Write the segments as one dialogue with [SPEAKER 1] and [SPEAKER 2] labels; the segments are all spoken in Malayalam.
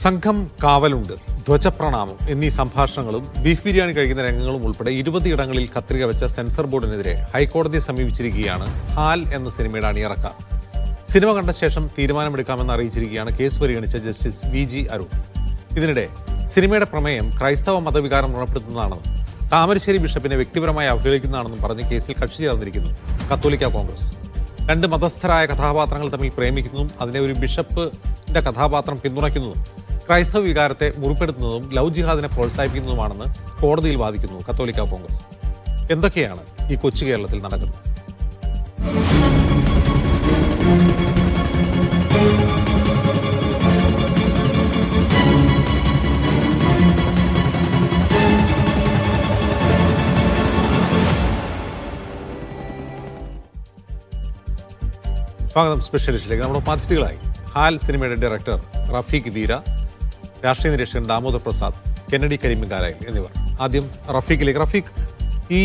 [SPEAKER 1] സംഘം കാവലുണ്ട്, ധ്വജപ്രണാമം എന്നീ സംഭാഷണങ്ങളും ബീഫ് ബിരിയാണി കഴിക്കുന്ന രംഗങ്ങളും ഉൾപ്പെടെ 20 ഇടങ്ങളിൽ കത്രിക വെച്ച സെൻസർ ബോർഡിനെതിരെ ഹൈക്കോടതിയെ സമീപിച്ചിരിക്കുകയാണ് ഹാൽ എന്ന സിനിമയുടെ അണിയറക്കാർ. സിനിമ കണ്ട ശേഷം തീരുമാനമെടുക്കാമെന്ന് അറിയിച്ചിരിക്കുകയാണ് കേസ് പരിഗണിച്ച ജസ്റ്റിസ് VG അരുൺ. ഇതിനിടെ സിനിമയുടെ പ്രമേയം ക്രൈസ്തവ മതവികാരം ഉണർപ്പെടുത്തുന്നതാണെന്നും താമരശ്ശേരി ബിഷപ്പിനെ വ്യക്തിപരമായി അവഹേളിക്കുന്നതാണെന്നും പറഞ്ഞ് കേസിൽ കക്ഷി ചേർന്നിരിക്കുന്നു കത്തോലിക്ക കോൺഗ്രസ്. രണ്ട് മതസ്ഥരായ കഥാപാത്രങ്ങൾ തമ്മിൽ പ്രേമിക്കുന്നതും അതിനെ ഒരു ബിഷപ്പിന്റെ കഥാപാത്രം പിന്തുണയ്ക്കുന്നതും ക്രൈസ്തവ വികാരത്തെ മുറിപ്പെടുത്തുന്നതും ലവ് ജിഹാദിനെ പ്രോത്സാഹിപ്പിക്കുന്നതുമാണെന്ന് കോടതിയിൽ വാദിക്കുന്നു കത്തോലിക്ക കോൺഗ്രസ്. എന്തൊക്കെയാണ് ഈ കൊച്ചു കേരളത്തിൽ നടക്കുന്നത്? സ്വാഗതം സ്പെഷ്യലിസ്റ്റിലേക്ക്. നമ്മുടെ അതിഥികളായി ഹാൽ സിനിമയുടെ ഡയറക്ടർ റഫീഖ് വീര, രാഷ്ട്രീയ നിരീക്ഷകൻ ദാമോദർ പ്രസാദ്, കെന്നഡി കരിമിങ്കാലയിൽ എന്നിവർ. ആദ്യം റഫീഖിലേക്ക്. റഫീഖ്, ഈ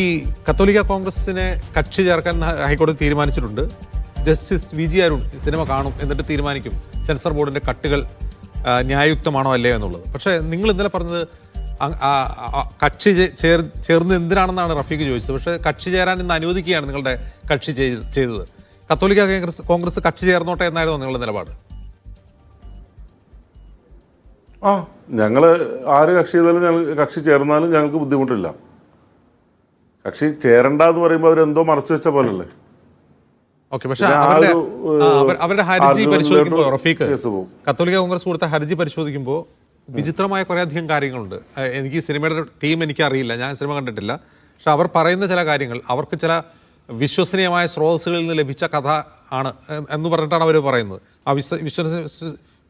[SPEAKER 1] കത്തോലിക്ക കോൺഗ്രസിനെ കക്ഷി ചേർക്കാൻ ഹൈക്കോടതി തീരുമാനിച്ചിട്ടുണ്ട്. ജസ്റ്റിസ് VG അരുൺ സിനിമ കാണും, എന്നിട്ട് തീരുമാനിക്കും സെൻസർ ബോർഡിന്റെ കട്ടുകൾ ന്യായയുക്തമാണോ അല്ലയോ എന്നുള്ളത്. പക്ഷേ നിങ്ങൾ ഇന്നലെ പറഞ്ഞത് കക്ഷി ചേർന്ന് എന്തിനാണെന്നാണ് റഫീഖ് ചോദിച്ചത്. പക്ഷേ കക്ഷി ചേരാൻ ഇന്ന് അനുവദിക്കുകയാണ് നിങ്ങളുടെ കക്ഷി ചെയ്തത്. കത്തോലിക്ക കോൺഗ്രസ് കക്ഷി ചേർന്നോട്ടെ എന്നായിരുന്നു നിങ്ങളുടെ നിലപാട്?
[SPEAKER 2] ഞങ്ങൾ ആര് കക്ഷി ചെയ്താലും കക്ഷി ചേർന്നാലും ഞങ്ങൾക്ക് ബുദ്ധിമുട്ടില്ല. കക്ഷി ചേരണ്ട എന്ന് പറയുമ്പോൾ അവരെന്തോ മറച്ചു വെച്ച പോലല്ലേ.
[SPEAKER 1] ഓക്കെ, പക്ഷേ അവരുടെ ഹർജി പരിശോധിക്കുമ്പോൾ റഫീഖ്, കത്തോലിക്ക കോൺഗ്രസ് കൊടുത്ത ഹർജി പരിശോധിക്കുമ്പോൾ വിചിത്രമായ കുറേയധികം കാര്യങ്ങളുണ്ട്. എനിക്ക് സിനിമയുടെ തീം എനിക്കറിയില്ല, ഞാൻ സിനിമ കണ്ടിട്ടില്ല. പക്ഷെ അവർ പറയുന്ന ചില കാര്യങ്ങൾ, അവർക്ക് ചില വിശ്വസനീയമായ സ്രോതസ്സുകളിൽ നിന്ന് ലഭിച്ച കഥ ആണ് എന്ന് പറഞ്ഞിട്ടാണ് അവർ പറയുന്നത്. ആ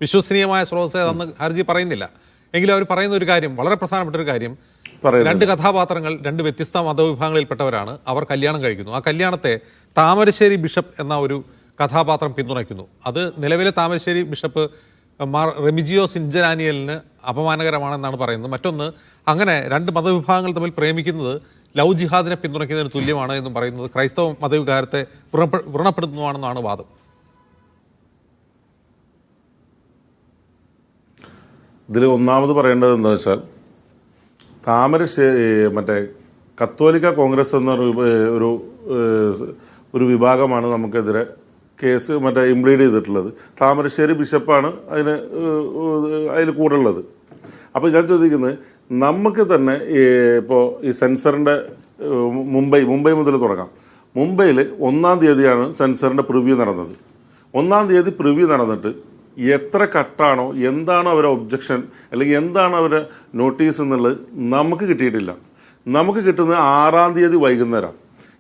[SPEAKER 1] വിശ്വസനീയമായ സ്രോതസ് അന്ന് ഹർജി പറയുന്നില്ല. എങ്കിലും അവർ പറയുന്ന ഒരു കാര്യം, വളരെ പ്രധാനപ്പെട്ട ഒരു കാര്യം, രണ്ട് കഥാപാത്രങ്ങൾ രണ്ട് വ്യത്യസ്ത മതവിഭാഗങ്ങളിൽപ്പെട്ടവരാണ്, അവർ കല്യാണം കഴിക്കുന്നു. ആ കല്യാണത്തെ താമരശ്ശേരി ബിഷപ്പ് എന്ന ഒരു കഥാപാത്രം പിന്തുണയ്ക്കുന്നു. അത് നിലവിലെ താമരശ്ശേരി ബിഷപ്പ് മാർ റെമിജിയോസ് ഇഞ്ചനാനിയലിന് അപമാനകരമാണെന്നാണ് പറയുന്നത്. മറ്റൊന്ന്, അങ്ങനെ രണ്ട് മതവിഭാഗങ്ങൾ തമ്മിൽ പ്രേമിക്കുന്നത് ലവ് ജിഹാദിനെ പിന്തുണയ്ക്കുന്നതിന് തുല്യമാണ് എന്നും പറയുന്നത് ക്രൈസ്തവ മതവികാരത്തെ വ്രണപ്പെടുത്തുന്നതാണെന്നാണ് വാദം.
[SPEAKER 2] ഇതിൽ ഒന്നാമത് പറയേണ്ടത് എന്താ വെച്ചാൽ, താമരശ്ശേരി മറ്റേ കത്തോലിക്ക കോൺഗ്രസ് എന്ന ഒരു വിഭാഗമാണ് നമുക്കെതിരെ കേസ് ഇംപ്ലീഡ് ചെയ്തിട്ടുള്ളത്. താമരശ്ശേരി ബിഷപ്പാണ് അതിൽ കൂടെ ഉള്ളത്. അപ്പോൾ ഞാൻ ചോദിക്കുന്നത്, നമുക്ക് തന്നെ ഇപ്പോൾ ഈ സെൻസറിൻ്റെ മുംബൈ മുതൽ തുടങ്ങാം. മുംബൈയിൽ 1-ാം തീയതിയാണ് സെൻസറിൻ്റെ പ്രിവ്യൂ നടന്നത്. 1-ാം തീയതി പ്രിവ്യൂ നടന്നിട്ട് എത്ര കട്ടാണോ, എന്താണോ അവരുടെ ഒബ്ജക്ഷൻ, അല്ലെങ്കിൽ എന്താണ് അവരുടെ നോട്ടീസ് എന്നുള്ളത് നമുക്ക് കിട്ടിയിട്ടില്ല. നമുക്ക് കിട്ടുന്നത് 6-ാം തീയതി വൈകുന്നേരം.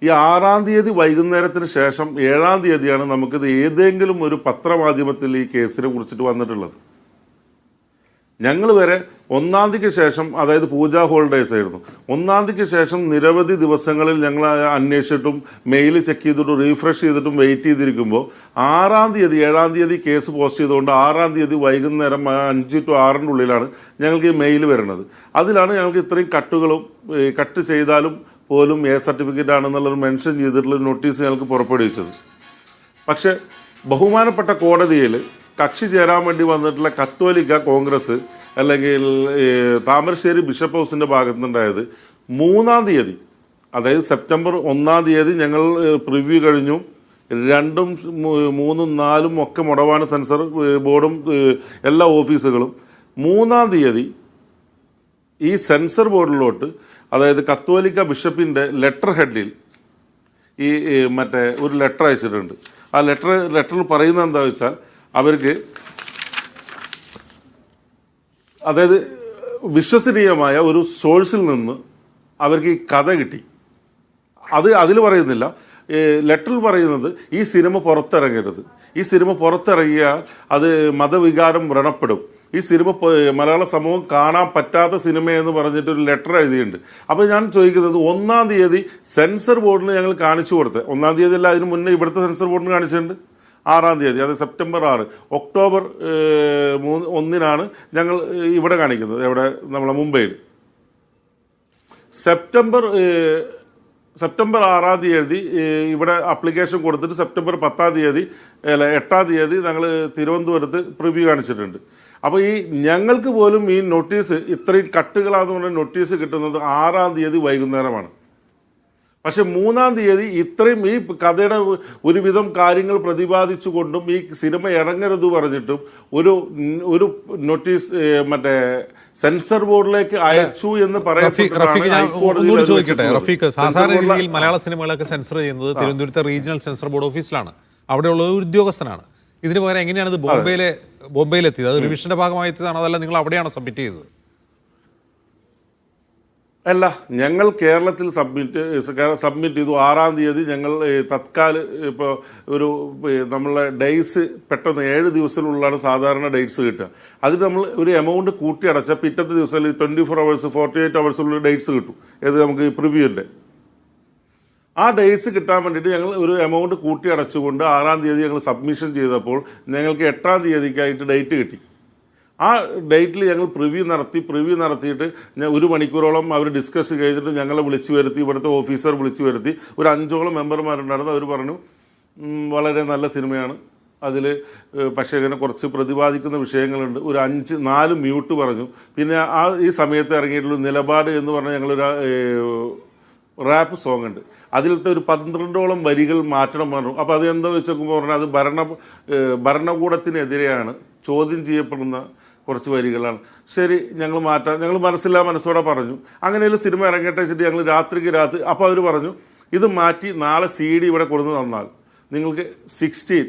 [SPEAKER 2] ഈ 6-ാം തീയതി വൈകുന്നേരത്തിന് ശേഷം 7-ാം തീയതിയാണ് നമുക്കിത് ഏതെങ്കിലും ഒരു പത്രമാധ്യമത്തിൽ ഈ കേസിനെ കുറിച്ചിട്ട് വന്നിട്ടുള്ളത്. ഞങ്ങൾ വരെ 1-ാം തീയതിക്ക് ശേഷം, അതായത് പൂജാ ഹോളിഡേയ്സ് ആയിരുന്നു, 1-ാം തീയതിക്ക് ശേഷം നിരവധി ദിവസങ്ങളിൽ ഞങ്ങൾ അന്വേഷിച്ചിട്ടും മെയിൽ ചെക്ക് ചെയ്തിട്ടും റീഫ്രഷ് ചെയ്തിട്ടും വെയിറ്റ് ചെയ്തിരിക്കുമ്പോൾ 6-ാം തീയതി 7-ാം തീയതി കേസ് പോസ്റ്റ് ചെയ്തുകൊണ്ട് 6-ാം തീയതി വൈകുന്നേരം 5 to 6 ഉള്ളിലാണ് ഞങ്ങൾക്ക് ഈ മെയിൽ വരുന്നത്. അതിലാണ് ഞങ്ങൾക്ക് ഇത്രയും കട്ടുകളും കട്ട് ചെയ്താലും പോലും സർട്ടിഫിക്കറ്റ് ആണെന്നുള്ളത് മെൻഷൻ ചെയ്തിട്ടുള്ള നോട്ടീസ് ഞങ്ങൾക്ക് പുറപ്പെടുവിച്ചത്. പക്ഷെ ബഹുമാനപ്പെട്ട കോടതിയിൽ കക്ഷി ചേരാൻ വേണ്ടി വന്നിട്ടുള്ള കത്തോലിക്ക കോൺഗ്രസ് അല്ലെങ്കിൽ താമരശ്ശേരി ബിഷപ്പ് ഹൗസിൻ്റെ ഭാഗത്തുനിന്നുണ്ടായത് 3-ാം തീയതി, അതായത് സെപ്റ്റംബർ 1-ാം തീയതി ഞങ്ങൾ പ്രിവ്യൂ കഴിഞ്ഞു. 2ഉം 3ഉം 4ഉം ഒക്കെ മുടവാണ് സെൻസർ ബോർഡും എല്ലാ ഓഫീസുകളും. 3-ാം തീയതി ഈ സെൻസർ ബോർഡിലോട്ട്, അതായത് കത്തോലിക്ക ബിഷപ്പിൻ്റെ ലെറ്റർ ഹെഡിൽ ഒരു ലെറ്റർ അയച്ചിട്ടുണ്ട്. ആ ലെറ്ററിൽ പറയുന്നത് എന്താ വെച്ചാൽ, അവർക്ക് അതായത് വിശ്വസനീയമായ ഒരു സോഴ്സിൽ നിന്ന് അവർക്ക് ഈ കഥ കിട്ടി. അതിൽ പറയുന്നില്ല. ലെറ്ററിൽ പറയുന്നത് ഈ സിനിമ പുറത്തിറങ്ങരുത്, ഈ സിനിമ പുറത്തിറങ്ങിയാൽ അത് മതവികാരം വ്രണപ്പെടും, ഈ സിനിമ മലയാള സമൂഹം കാണാൻ പറ്റാത്ത സിനിമയെന്ന് പറഞ്ഞിട്ട് ഒരു ലെറ്റർ എഴുതിയിട്ടുണ്ട്. അപ്പോൾ ഞാൻ ചോദിക്കുന്നത്, 1-ാം തീയതി സെൻസർ ബോർഡിന് ഞങ്ങൾ കാണിച്ചു കൊടുത്തത്, 1-ാം തീയതി അല്ല, അതിന് മുന്നേ ഇവിടുത്തെ സെൻസർ ബോർഡിന് കാണിച്ചിട്ടുണ്ട്. 6-ാം തീയതി, അത് സെപ്റ്റംബർ 6. ഒക്ടോബർ 1-നാണ് ഞങ്ങൾ ഇവിടെ കാണിക്കുന്നത്, ഇവിടെ നമ്മളെ മുംബൈയിൽ. സെപ്റ്റംബർ 6-ാം തീയതി ഇവിടെ അപ്ലിക്കേഷൻ കൊടുത്തിട്ട് സെപ്റ്റംബർ 10-ാം തീയതി 8-ാം തീയതി ഞങ്ങൾ തിരുവനന്തപുരത്ത് പ്രിവ്യൂ കാണിച്ചിട്ടുണ്ട്. അപ്പോൾ ഈ ഞങ്ങൾക്ക് പോലും ഈ നോട്ടീസ് ഇത്രയും കട്ടുകളാന്ന് പറഞ്ഞ നോട്ടീസ് കിട്ടുന്നത് 6-ാം തീയതി വൈകുന്നേരമാണ്. പക്ഷെ 3-ാം തീയതി ഇത്രയും ഈ കഥയുടെ ഒരുവിധം കാര്യങ്ങൾ പ്രതിപാദിച്ചുകൊണ്ടും ഈ സിനിമ ഇറങ്ങരുത് പറഞ്ഞിട്ടും ഒരു നോട്ടീസ് മറ്റേ സെൻസർ ബോർഡിലേക്ക് അയച്ചു എന്ന്
[SPEAKER 1] ചോദിക്കട്ടെ റഫീഖ്, സാധാരണ രീതിയിൽ മലയാള സിനിമകളൊക്കെ സെൻസർ ചെയ്യുന്നത് തിരുവനന്തപുരത്തെ റീജിയണൽ സെൻസർ ബോർഡ് ഓഫീസിലാണ്. അവിടെയുള്ള ഒരു ഉദ്യോഗസ്ഥനാണ്. ഇതിന് പകരം എങ്ങനെയാണ് ഇത് ബോംബെയിലെത്തിയത്? അത് റിവിഷന്റെ ഭാഗമായി എത്തിയതാണോ, അതല്ല നിങ്ങൾ അവിടെയാണോ സബ്മിറ്റ് ചെയ്തത്?
[SPEAKER 2] അല്ല, ഞങ്ങൾ കേരളത്തിൽ സബ്മിറ്റ് ചെയ്തു. 6-ാം തീയതി ഞങ്ങൾ തത്കാല് ഇപ്പോൾ നമ്മളെ ഡേയ്സ് പെട്ടെന്ന് 7 ദിവസത്തിനുള്ളിലാണ് സാധാരണ ഡേറ്റ്സ് കിട്ടുക. അതിന് നമ്മൾ ഒരു എമൗണ്ട് കൂട്ടി അടച്ചാൽ പിറ്റത്തെ ദിവസം 24 hours 48 hours ഡേറ്റ്സ് കിട്ടും. ഏത് നമുക്ക് പ്രിവ്യൂവിൻ്റെ ആ ഡേയ്സ് കിട്ടാൻ വേണ്ടിയിട്ട് ഞങ്ങൾ ഒരു എമൗണ്ട് കൂട്ടി അടച്ചുകൊണ്ട് 6-ാം തീയതി ഞങ്ങൾ സബ്മിഷൻ ചെയ്തപ്പോൾ ഞങ്ങൾക്ക് 8-ാം തീയതിക്കായിട്ട് ഡേറ്റ് കിട്ടി. ആ ഡേറ്റിൽ ഞങ്ങൾ പ്രിവ്യൂ നടത്തിയിട്ട് 1 മണിക്കൂറോളം അവർ ഡിസ്കസ് കഴിഞ്ഞിട്ട് ഞങ്ങളെ വിളിച്ചു വരുത്തി, ഇവിടുത്തെ ഓഫീസർ വിളിച്ചു വരുത്തി. ഒരു 5ഓളം മെമ്പർമാരുണ്ടായിരുന്നു. അവർ പറഞ്ഞു വളരെ നല്ല സിനിമയാണ്, അതിൽ പക്ഷേ ഇങ്ങനെ കുറച്ച് പ്രതിപാദിക്കുന്ന വിഷയങ്ങളുണ്ട്. ഒരു 4 മ്യൂട്ട് പറഞ്ഞു. പിന്നെ ഈ സമയത്ത് ഇറങ്ങിയിട്ടുള്ള നിലപാട് എന്ന് പറഞ്ഞാൽ ഞങ്ങളൊരു റാപ്പ് സോങ് ഉണ്ട്, അതിലത്തെ ഒരു 12ഓളം വരികൾ മാറ്റണം പറഞ്ഞു. അപ്പോൾ അത് എന്താ വെച്ചോക്കുമ്പോൾ പറഞ്ഞാൽ അത് ഭരണകൂടത്തിനെതിരെയാണ്, ചോദ്യം ചെയ്യപ്പെടുന്ന കുറച്ച് വരികളാണ്. ശരി, ഞങ്ങൾ മാറ്റാം, ഞങ്ങൾ മനസ്സോടെ പറഞ്ഞു. അങ്ങനെയുള്ള സിനിമ ഇറങ്ങട്ടെ വെച്ചിട്ട് ഞങ്ങൾ രാത്രി അപ്പോൾ അവർ പറഞ്ഞു ഇത് മാറ്റി നാളെ CD ഇവിടെ കൊടുന്ന് തന്നാൽ നിങ്ങൾക്ക് 16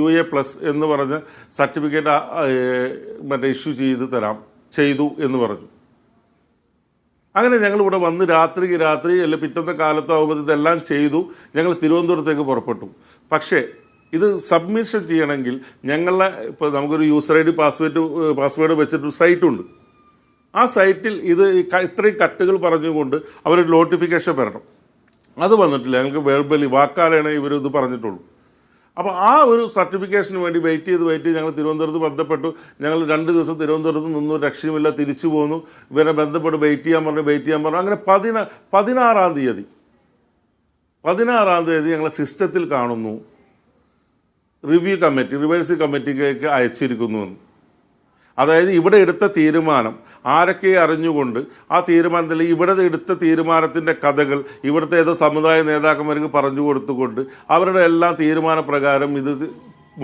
[SPEAKER 2] UA+ എന്ന് പറഞ്ഞ സർട്ടിഫിക്കറ്റ് മറ്റേ ഇഷ്യൂ ചെയ്തു എന്ന് പറഞ്ഞു. അങ്ങനെ ഞങ്ങളിവിടെ വന്ന് രാത്രി അല്ല പിറ്റത്തെ കാലത്താവുമ്പോൾ ഇതെല്ലാം ചെയ്തു. ഞങ്ങൾ തിരുവനന്തപുരത്തേക്ക് പുറപ്പെട്ടു. പക്ഷേ ഇത് സബ്മിഷൻ ചെയ്യണമെങ്കിൽ ഞങ്ങളെ ഇപ്പോൾ നമുക്കൊരു യൂസർ ID പാസ്വേഡ് വെച്ചിട്ടൊരു സൈറ്റുണ്ട്. ആ സൈറ്റിൽ ഇത് ഇത്രയും കട്ടുകൾ പറഞ്ഞുകൊണ്ട് അവരൊരു നോട്ടിഫിക്കേഷൻ വരണം. അത് വന്നിട്ടില്ല. ഞങ്ങൾക്ക് വെർബലി വാക്കാലാണ് ഇവരിത് പറഞ്ഞിട്ടുള്ളൂ. അപ്പോൾ ആ ഒരു സർട്ടിഫിക്കേഷന് വേണ്ടി വെയിറ്റ് ചെയ്ത് ഞങ്ങൾ തിരുവനന്തപുരത്ത് ബന്ധപ്പെട്ടു. ഞങ്ങൾ 2 ദിവസം തിരുവനന്തപുരത്ത് നിന്നു, രക്ഷയുമില്ല, തിരിച്ചു പോന്നു. ഇവരെ ബന്ധപ്പെട്ട് വെയിറ്റ് ചെയ്യാൻ പറഞ്ഞു. അങ്ങനെ 16-ാം തീയതി ഞങ്ങളെ സിസ്റ്റത്തിൽ കാണുന്നു റിവേഴ്സ് കമ്മിറ്റിക്ക് അയച്ചിരിക്കുന്നു. അതായത് ഇവിടെ എടുത്ത തീരുമാനം ആരൊക്കെ അറിഞ്ഞുകൊണ്ട് ആ തീരുമാനത്തിൽ ഇവിടെ എടുത്ത തീരുമാനത്തിൻ്റെ കഥകൾ ഇവിടുത്തെ ഏതോ സമുദായ നേതാക്കന്മാർക്ക് പറഞ്ഞു കൊടുത്തുകൊണ്ട് അവരുടെ എല്ലാ തീരുമാനപ്രകാരം ഇത്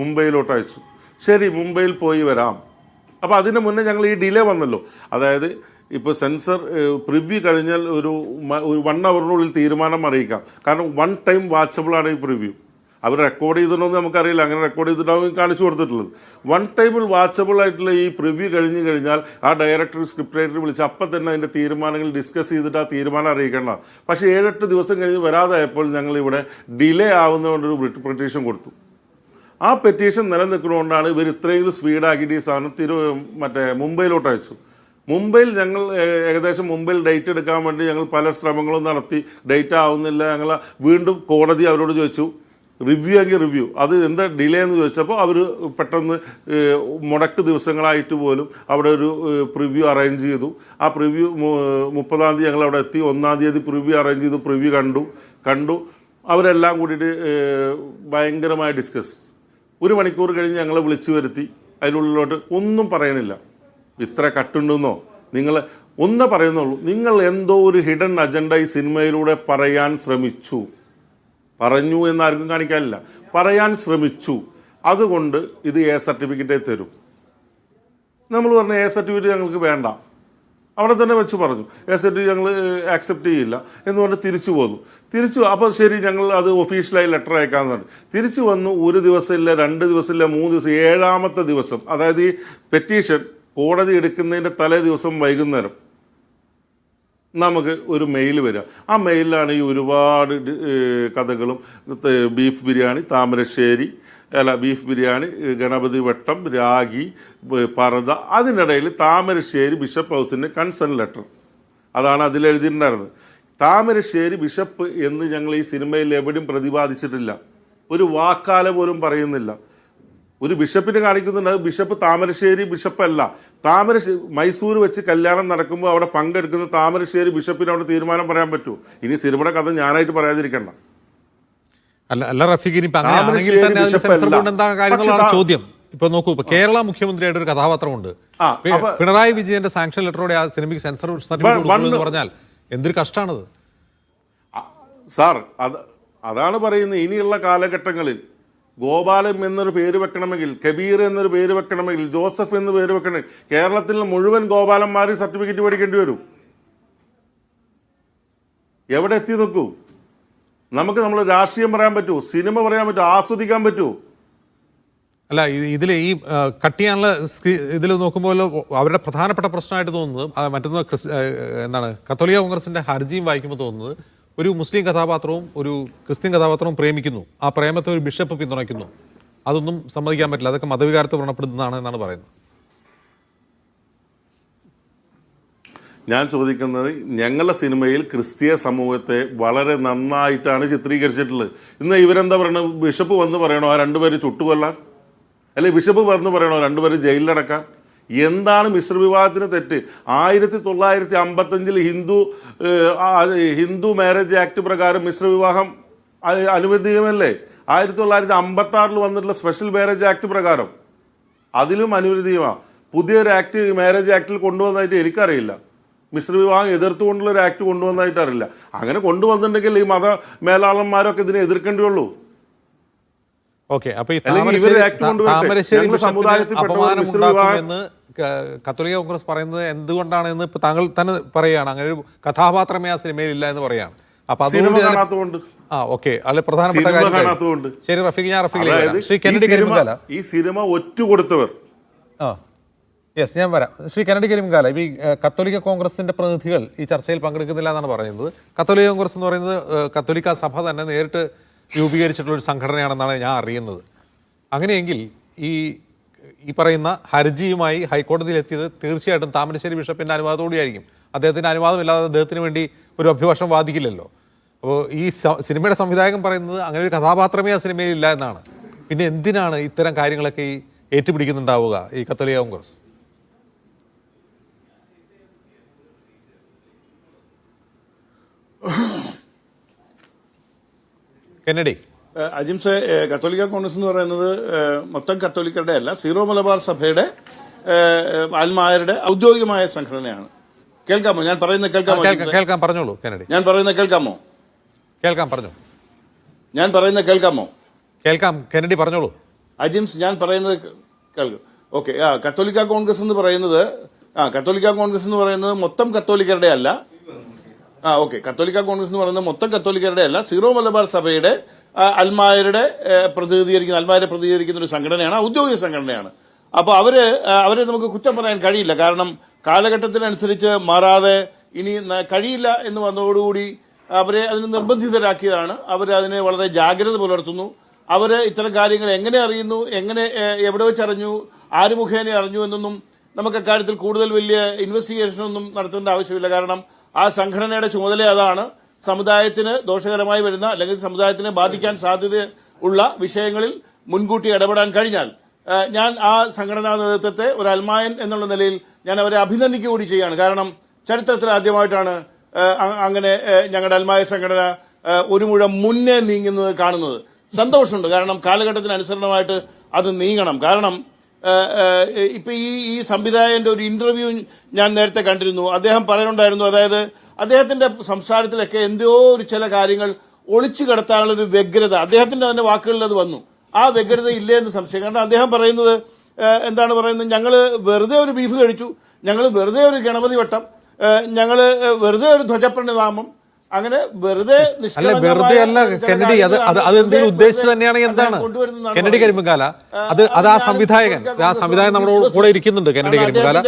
[SPEAKER 2] മുംബൈയിലോട്ട് അയച്ചു. ശരി, മുംബൈയിൽ പോയി വരാം. അപ്പോൾ അതിന് മുന്നേ ഞങ്ങൾ ഈ ഡിലേ വന്നല്ലോ. അതായത് ഇപ്പോൾ സെൻസർ പ്രിവ്യൂ കഴിഞ്ഞാൽ ഒരു 1 hourനുള്ളിൽ തീരുമാനം അറിയിക്കാം. കാരണം 1 time വാച്ചബിളാണ് ഈ പ്രിവ്യൂ. അവർ റെക്കോർഡ് ചെയ്തിട്ടുണ്ടോ നമുക്കറിയില്ല. അങ്ങനെ റെക്കോർഡ് ചെയ്തിട്ടാവും കാണിച്ചു കൊടുത്തിട്ടുള്ളത്. 1 ടൈമിൽ വാച്ചബിൾ ആയിട്ടുള്ള ഈ പ്രിവ്യൂ കഴിഞ്ഞ് കഴിഞ്ഞാൽ ആ ഡയറക്ടർ സ്ക്രിപ്റ്റ് റൈറ്റർ വിളിച്ച് അപ്പം തന്നെ അതിൻ്റെ തീരുമാനങ്ങൾ ഡിസ്കസ് ചെയ്തിട്ട് ആ തീരുമാനം അറിയിക്കേണ്ട. പക്ഷേ 7-8 ദിവസം കഴിഞ്ഞ് വരാതായപ്പോൾ ഞങ്ങളിവിടെ ഡിലേ ആവുന്നതുകൊണ്ടൊരു പെറ്റീഷൻ കൊടുത്തു. ആ പെറ്റീഷൻ നിലനിൽക്കുന്നതുകൊണ്ടാണ് ഇവർ ഇത്രയും സ്പീഡാക്കിയിട്ട് ഈ സാധനം മുംബൈയിലോട്ട് അയച്ചു. മുംബൈയിൽ ഞങ്ങൾ ഏകദേശം മുംബൈയിൽ ഡേറ്റ് എടുക്കാൻ വേണ്ടി ഞങ്ങൾ പല ശ്രമങ്ങളും നടത്തി. ഡേറ്റ് ആവുന്നില്ല. ഞങ്ങൾ വീണ്ടും കോടതി അവരോട് ചോദിച്ചു റിവ്യൂ അത് എന്താ ഡിലേ എന്ന് ചോദിച്ചപ്പോൾ അവർ പെട്ടെന്ന് മുടക്ക് ദിവസങ്ങളായിട്ട് പോലും അവിടെ ഒരു പ്രിവ്യൂ അറേഞ്ച് ചെയ്തു. ആ പ്രിവ്യൂ 30-ാം തീയതി ഞങ്ങൾ അവിടെ എത്തി. 1-ാം തീയതി പ്രിവ്യൂ അറേഞ്ച് ചെയ്തു. പ്രിവ്യൂ കണ്ടു. അവരെല്ലാം കൂടിയിട്ട് ഭയങ്കരമായ ഡിസ്കസ്. 1 മണിക്കൂർ കഴിഞ്ഞ് ഞങ്ങളെ വിളിച്ചു വരുത്തി. അതിനുള്ളിലോട്ട് ഒന്നും പറയാനില്ല. ഇത്ര കട്ടുണ്ടെന്നോ നിങ്ങൾ ഒന്ന് പറയുന്നുള്ളൂ. നിങ്ങൾ എന്തോ ഒരു ഹിഡൻ അജണ്ട ഈ സിനിമയിലൂടെ പറയാൻ ശ്രമിച്ചു. പറഞ്ഞു എന്നാർക്കും കാണിക്കാനില്ല. പറയാൻ ശ്രമിച്ചു. അതുകൊണ്ട് ഇത് A സർട്ടിഫിക്കറ്റേ തരും. നമ്മൾ പറഞ്ഞ A സർട്ടിഫിക്കറ്റ് ഞങ്ങൾക്ക് വേണ്ട. അവിടെ തന്നെ വെച്ച് പറഞ്ഞു A സർട്ടിഫിക്കറ്റ് ഞങ്ങൾ ആക്സെപ്റ്റ് ചെയ്യില്ല എന്ന് പറഞ്ഞ് തിരിച്ചു പോന്നു. അപ്പോൾ ശരി, ഞങ്ങൾ അത് ഒഫീഷ്യലായി ലെറ്റർ അയക്കാമെന്ന് പറഞ്ഞു. തിരിച്ചു വന്നു. 1 ദിവസമില്ല, 2 ദിവസമില്ല, 3 ദിവസം, 7-ാമത്തെ ദിവസം, അതായത് ഈ പെറ്റീഷൻ കോടതി എടുക്കുന്നതിൻ്റെ തലേ ദിവസം വൈകുന്നേരം നമുക്ക് ഒരു മെയിൽ വരിക. ആ മെയിലിലാണ് ഈ ഒരുപാട് കഥകളും ബീഫ് ബിരിയാണി ഗണപതി വട്ടം, രാഗി, പർദ, അതിനിടയിൽ താമരശ്ശേരി ബിഷപ്പ് ഹൗസിൻ്റെ കൺസേൺ ലെറ്റർ അതാണ് അതിലെഴുതിയിട്ടുണ്ടായിരുന്നത്. താമരശ്ശേരി ബിഷപ്പ് എന്ന് ഞങ്ങൾ ഈ സിനിമയിൽ എവിടെയും പ്രതിപാദിച്ചിട്ടില്ല. ഒരു വാക്കാല പോലും പറയുന്നില്ല. ഒരു ബിഷപ്പിനെ കാണിക്കുന്നുണ്ട്. ബിഷപ്പ് താമരശ്ശേരി ബിഷപ്പല്ല. മൈസൂർ വെച്ച് കല്യാണം നടക്കുമ്പോൾ അവിടെ പങ്കെടുക്കുന്ന താമരശ്ശേരി ബിഷപ്പിന് അവിടെ തീരുമാനം പറയാൻ പറ്റുമോ? ഇനി സിനിമയുടെ കഥ ഞാനായിട്ട് പറയാതിരിക്കണ്ട.
[SPEAKER 1] അല്ല റഫീഖ്, ചോദ്യം. ഇപ്പൊ നോക്കൂ, ഇപ്പൊ കേരള മുഖ്യമന്ത്രിയായിട്ട് ഒരു കഥാപാത്രമുണ്ട്. പിണറായി വിജയന്റെ സാങ്ഷൻ ലെറ്ററോടെ ആ സിനിമയ്ക്ക് സെൻസർ സർട്ടിഫിക്കറ്റ് എന്ന് പറഞ്ഞാൽ എന്തൊരു കഷ്ടമാണത്
[SPEAKER 2] സാർ. അതാണ് പറയുന്നത്, ഇനിയുള്ള കാലഘട്ടങ്ങളിൽ ഗോപാലൻ എന്നൊരു പേര് വെക്കണമെങ്കിൽ, കബീർ എന്നൊരു പേര് വെക്കണമെങ്കിൽ, ജോസഫ് എന്ന് പേര് വെക്കണമെങ്കിൽ കേരളത്തിൽ മുഴുവൻ ഗോപാലന്മാർ സർട്ടിഫിക്കറ്റ് മേടിക്കേണ്ടി വരും. എവിടെ എത്തി നിൽക്കൂ? നമുക്ക് നമ്മൾ രാഷ്ട്രീയം പറയാൻ പറ്റുമോ? സിനിമ പറയാൻ പറ്റുമോ? ആസ്വദിക്കാൻ പറ്റുമോ?
[SPEAKER 1] അല്ല, ഇതിൽ ഈ കട്ട് ചെയ്യാനുള്ള ഇതിൽ നോക്കുമ്പോൾ അവരുടെ പ്രധാനപ്പെട്ട പ്രശ്നമായിട്ട് തോന്നുന്നത് മറ്റൊന്ന് എന്താണ്, കത്തോലിക്ക കോൺഗ്രസിന്റെ ഹർജിയും വായിക്കുമ്പോൾ തോന്നുന്നത് ഒരു മുസ്ലിം കഥാപാത്രവും ഒരു ക്രിസ്ത്യൻ കഥാപാത്രവും പ്രേമിക്കുന്നു, ആ പ്രേമത്തെ ഒരു ബിഷപ്പ് പിന്തുണയ്ക്കുന്നു, അതൊന്നും സമ്മതിക്കാൻ പറ്റില്ല, അതൊക്കെ മതവികാരത്തെ വ്രണപ്പെടുന്നതാണ് എന്നാണ് പറയുന്നത്.
[SPEAKER 2] ഞാൻ ചോദിക്കുന്നത്, ഞങ്ങളുടെ സിനിമയിൽ ക്രിസ്തീയ സമൂഹത്തെ വളരെ നന്നായിട്ടാണ് ചിത്രീകരിച്ചിട്ടുള്ളത്. ഇന്ന് ഇവരെന്താ പറയണത്? ബിഷപ്പ് വന്ന് പറയണോ ആ രണ്ടുപേര് ചുട്ടുകൊല്ലാൻ? അല്ലെങ്കിൽ ബിഷപ്പ് വന്ന് പറയണോ രണ്ടുപേര് ജയിലിലടക്കാൻ? എന്താണ് മിശ്രവിവാഹത്തിന് തെറ്റ്? 1955 ഹിന്ദു മാരേജ് ആക്ട് പ്രകാരം മിശ്രവിവാഹം അനുവദനീയമല്ലേ? 1956 വന്നിട്ടുള്ള സ്പെഷ്യൽ മാരേജ് ആക്ട് പ്രകാരം അതിലും അനുവദനീയമാണ്. പുതിയൊരു ആക്ട് മാരേജ് ആക്ടിൽ കൊണ്ടുവന്നതായിട്ട് എനിക്കറിയില്ല. മിശ്രവിവാഹം എതിർത്തുകൊണ്ടുള്ള ഒരു ആക്ട് കൊണ്ടുവന്നതായിട്ട് അറിയില്ല. അങ്ങനെ കൊണ്ടുവന്നിട്ടുണ്ടെങ്കിൽ ഈ മത മേലാളന്മാരൊക്കെ ഇതിനെ എതിർക്കേണ്ടിയുള്ളൂ.
[SPEAKER 1] അപമാനമുണ്ടാക്കുമെന്ന് കത്തോലിക്ക കോൺഗ്രസ് പറയുന്നത് എന്തുകൊണ്ടാണെന്ന് ഇപ്പൊ താങ്കൾ തന്നെ പറയുകയാണ്. അങ്ങനെ ഒരു കഥാപാത്രമേ ആ സിനിമയിൽ ഇല്ല എന്ന് പറയാണ്. അപ്പൊ അതുകൊണ്ട് പ്രധാനപ്പെട്ട കാര്യം. ശരി റഫീഖ്, ഞാൻ റഫീഖിലേക്ക് ശ്രീ കെന്നഡി കരിമുങ്കാല,
[SPEAKER 2] ഈ സിനിമ ഒറ്റുകൊടുത്തവർ.
[SPEAKER 1] യെസ്, ഞാൻ വരാം. ശ്രീ കെന്നഡി കരിമുങ്കാല, ഈ കത്തോലിക്ക കോൺഗ്രസിന്റെ പ്രതിനിധികൾ ഈ ചർച്ചയിൽ പങ്കെടുക്കുന്നില്ല എന്നാണ് പറയുന്നത്. കത്തോലിക്ക കോൺഗ്രസ് എന്ന് പറയുന്നത് കത്തോലിക്ക സഭ തന്നെ നേരിട്ട് രൂപീകരിച്ചിട്ടുള്ള ഒരു സംഘടനയാണെന്നാണ് ഞാൻ അറിയുന്നത്. അങ്ങനെയെങ്കിൽ ഈ പറയുന്ന ഹർജിയുമായി ഹൈക്കോടതിയിൽ എത്തിയത് തീർച്ചയായിട്ടും താമരശ്ശേരി ബിഷപ്പിന്റെ അനുവാദത്തോടെയായിരിക്കും. അദ്ദേഹത്തിന്റെ അനുവാദമില്ലാതെ അദ്ദേഹത്തിന് വേണ്ടി ഒരു അഭിഭാഷകം വാദിക്കില്ലല്ലോ. അപ്പോൾ ഈ സിനിമയുടെ സംവിധായകൻ പറയുന്നത് അങ്ങനെ ഒരു കഥാപാത്രമേ ആ സിനിമയിൽ ഇല്ല എന്നാണ്. പിന്നെ എന്തിനാണ് ഇത്തരം കാര്യങ്ങളൊക്കെ ഈ ഏറ്റുപിടിക്കുന്നുണ്ടാവുക ഈ കത്തോലിക്ക കോൺഗ്രസ്? കെന്നഡി,
[SPEAKER 3] അജിംസെ, കത്തോലിക്ക കോൺഗ്രസ് എന്ന് പറയുന്നത് മൊത്തം കത്തോലിക്കരുടെ അല്ല, സീറോ മലബാർ സഭയുടെ ആത്മാരുടെ ഔദ്യോഗികമായ സംഘടനയാണ്. കേൾക്കാമോ? ഞാൻ പറയുന്നത് കേൾക്കാമോ?
[SPEAKER 1] കേൾക്കാം, പറഞ്ഞോളൂ കെന്നഡി.
[SPEAKER 3] ഞാൻ പറയുന്നത് കേൾക്കാമോ?
[SPEAKER 1] കേൾക്കാം, പറഞ്ഞു.
[SPEAKER 3] ഞാൻ പറയുന്നത് കേൾക്കാമോ?
[SPEAKER 1] കേൾക്കാം, കെന്നഡി പറഞ്ഞോളൂ.
[SPEAKER 3] അജിംസ്, ഞാൻ പറയുന്നത് കേൾക്കും. ഓക്കെ. കത്തോലിക്ക കോൺഗ്രസ് എന്ന് പറയുന്നത് മൊത്തം കത്തോലിക്കരുടെ അല്ല. ഓക്കെ. കത്തോലിക്ക കോൺഗ്രസ് എന്ന് പറയുന്നത് മൊത്തം കത്തോലിക്കരുടെ അല്ല, സീറോ മലബാർ സഭയുടെ അൽമായരെ പ്രതിനിധീകരിക്കുന്ന ഒരു സംഘടനയാണ്, ഔദ്യോഗിക സംഘടനയാണ്. അപ്പോൾ അവരെ നമുക്ക് കുറ്റം പറയാൻ കഴിയില്ല. കാരണം കാലഘട്ടത്തിനനുസരിച്ച് മാറാതെ ഇനി കഴിയില്ല എന്ന് വന്നതോടുകൂടി അവരെ അതിന് നിർബന്ധിതരാക്കിയതാണ്. അവരതിനെ വളരെ ജാഗ്രത പുലർത്തുന്നു. അവർ ഇത്തരം കാര്യങ്ങൾ എങ്ങനെ അറിയുന്നു, എവിടെ വെച്ചറിഞ്ഞു, ആര് മുഖേന അറിഞ്ഞു എന്നൊന്നും നമുക്ക് അക്കാര്യത്തിൽ കൂടുതൽ വലിയ ഇൻവെസ്റ്റിഗേഷനൊന്നും നടത്തേണ്ട ആവശ്യമില്ല. കാരണം ആ സംഘടനയുടെ ചുമതല അതാണ്. സമുദായത്തിന് ദോഷകരമായി വരുന്ന അല്ലെങ്കിൽ സമുദായത്തിനെ ബാധിക്കാൻ സാധ്യത ഉള്ള വിഷയങ്ങളിൽ മുൻകൂട്ടി ഇടപെടാൻ കഴിഞ്ഞാൽ ഞാൻ ആ സംഘടനാ നേതൃത്വത്തെ ഒരു അൽമായൻ എന്നുള്ള നിലയിൽ ഞാൻ അവരെ അഭിനന്ദിക്കുക കൂടി ചെയ്യാണ്. കാരണം ചരിത്രത്തിൽ ആദ്യമായിട്ടാണ് അങ്ങനെ ഞങ്ങളുടെ അൽമായ സംഘടന ഒരു മുഴം മുന്നേ നീങ്ങുന്നത് കാണുന്നത്. സന്തോഷമുണ്ട്. കാരണം കാലഘട്ടത്തിനനുസരണമായിട്ട് അത് നീങ്ങണം. കാരണം ഇപ്പൊ ഈ സംവിധായകന്റെ ഒരു ഇന്റർവ്യൂ ഞാൻ നേരത്തെ കണ്ടിരുന്നു. അദ്ദേഹം പറയുന്നുണ്ടായിരുന്നു, അതായത് അദ്ദേഹത്തിന്റെ സംസാരത്തിലൊക്കെ എന്തോ ഒരു ചില കാര്യങ്ങൾ ഒളിച്ചു കിടത്താനുള്ള ഒരു വ്യഗ്രത അദ്ദേഹത്തിന്റെ തന്നെ വാക്കുകളിൽ അത് വന്നു. ആ വ്യഗ്രത ഇല്ലേ എന്ന് സംശയം. കാരണം അദ്ദേഹം പറയുന്നത് എന്താണ് പറയുന്നത്, ഞങ്ങൾ വെറുതെ ഒരു ബീഫ് കഴിച്ചു, ഞങ്ങൾ വെറുതെ ഒരു ഗണപതി വട്ടം, ഞങ്ങൾ വെറുതെ ഒരു ധ്വജപ്രണാമം, അങ്ങനെ വെറുതെ
[SPEAKER 1] കെന്നഡി, അത് എന്തെങ്കിലും ഉദ്ദേശിച്ച് തന്നെയാണെങ്കിൽ എന്താണ് കെന്നഡി കരിമ്പുകാല? അത് ആ സംവിധായകൻ നമ്മുടെ കൂടെ ഇരിക്കുന്നുണ്ട്. കെന്നഡി കരിമ്പുകാല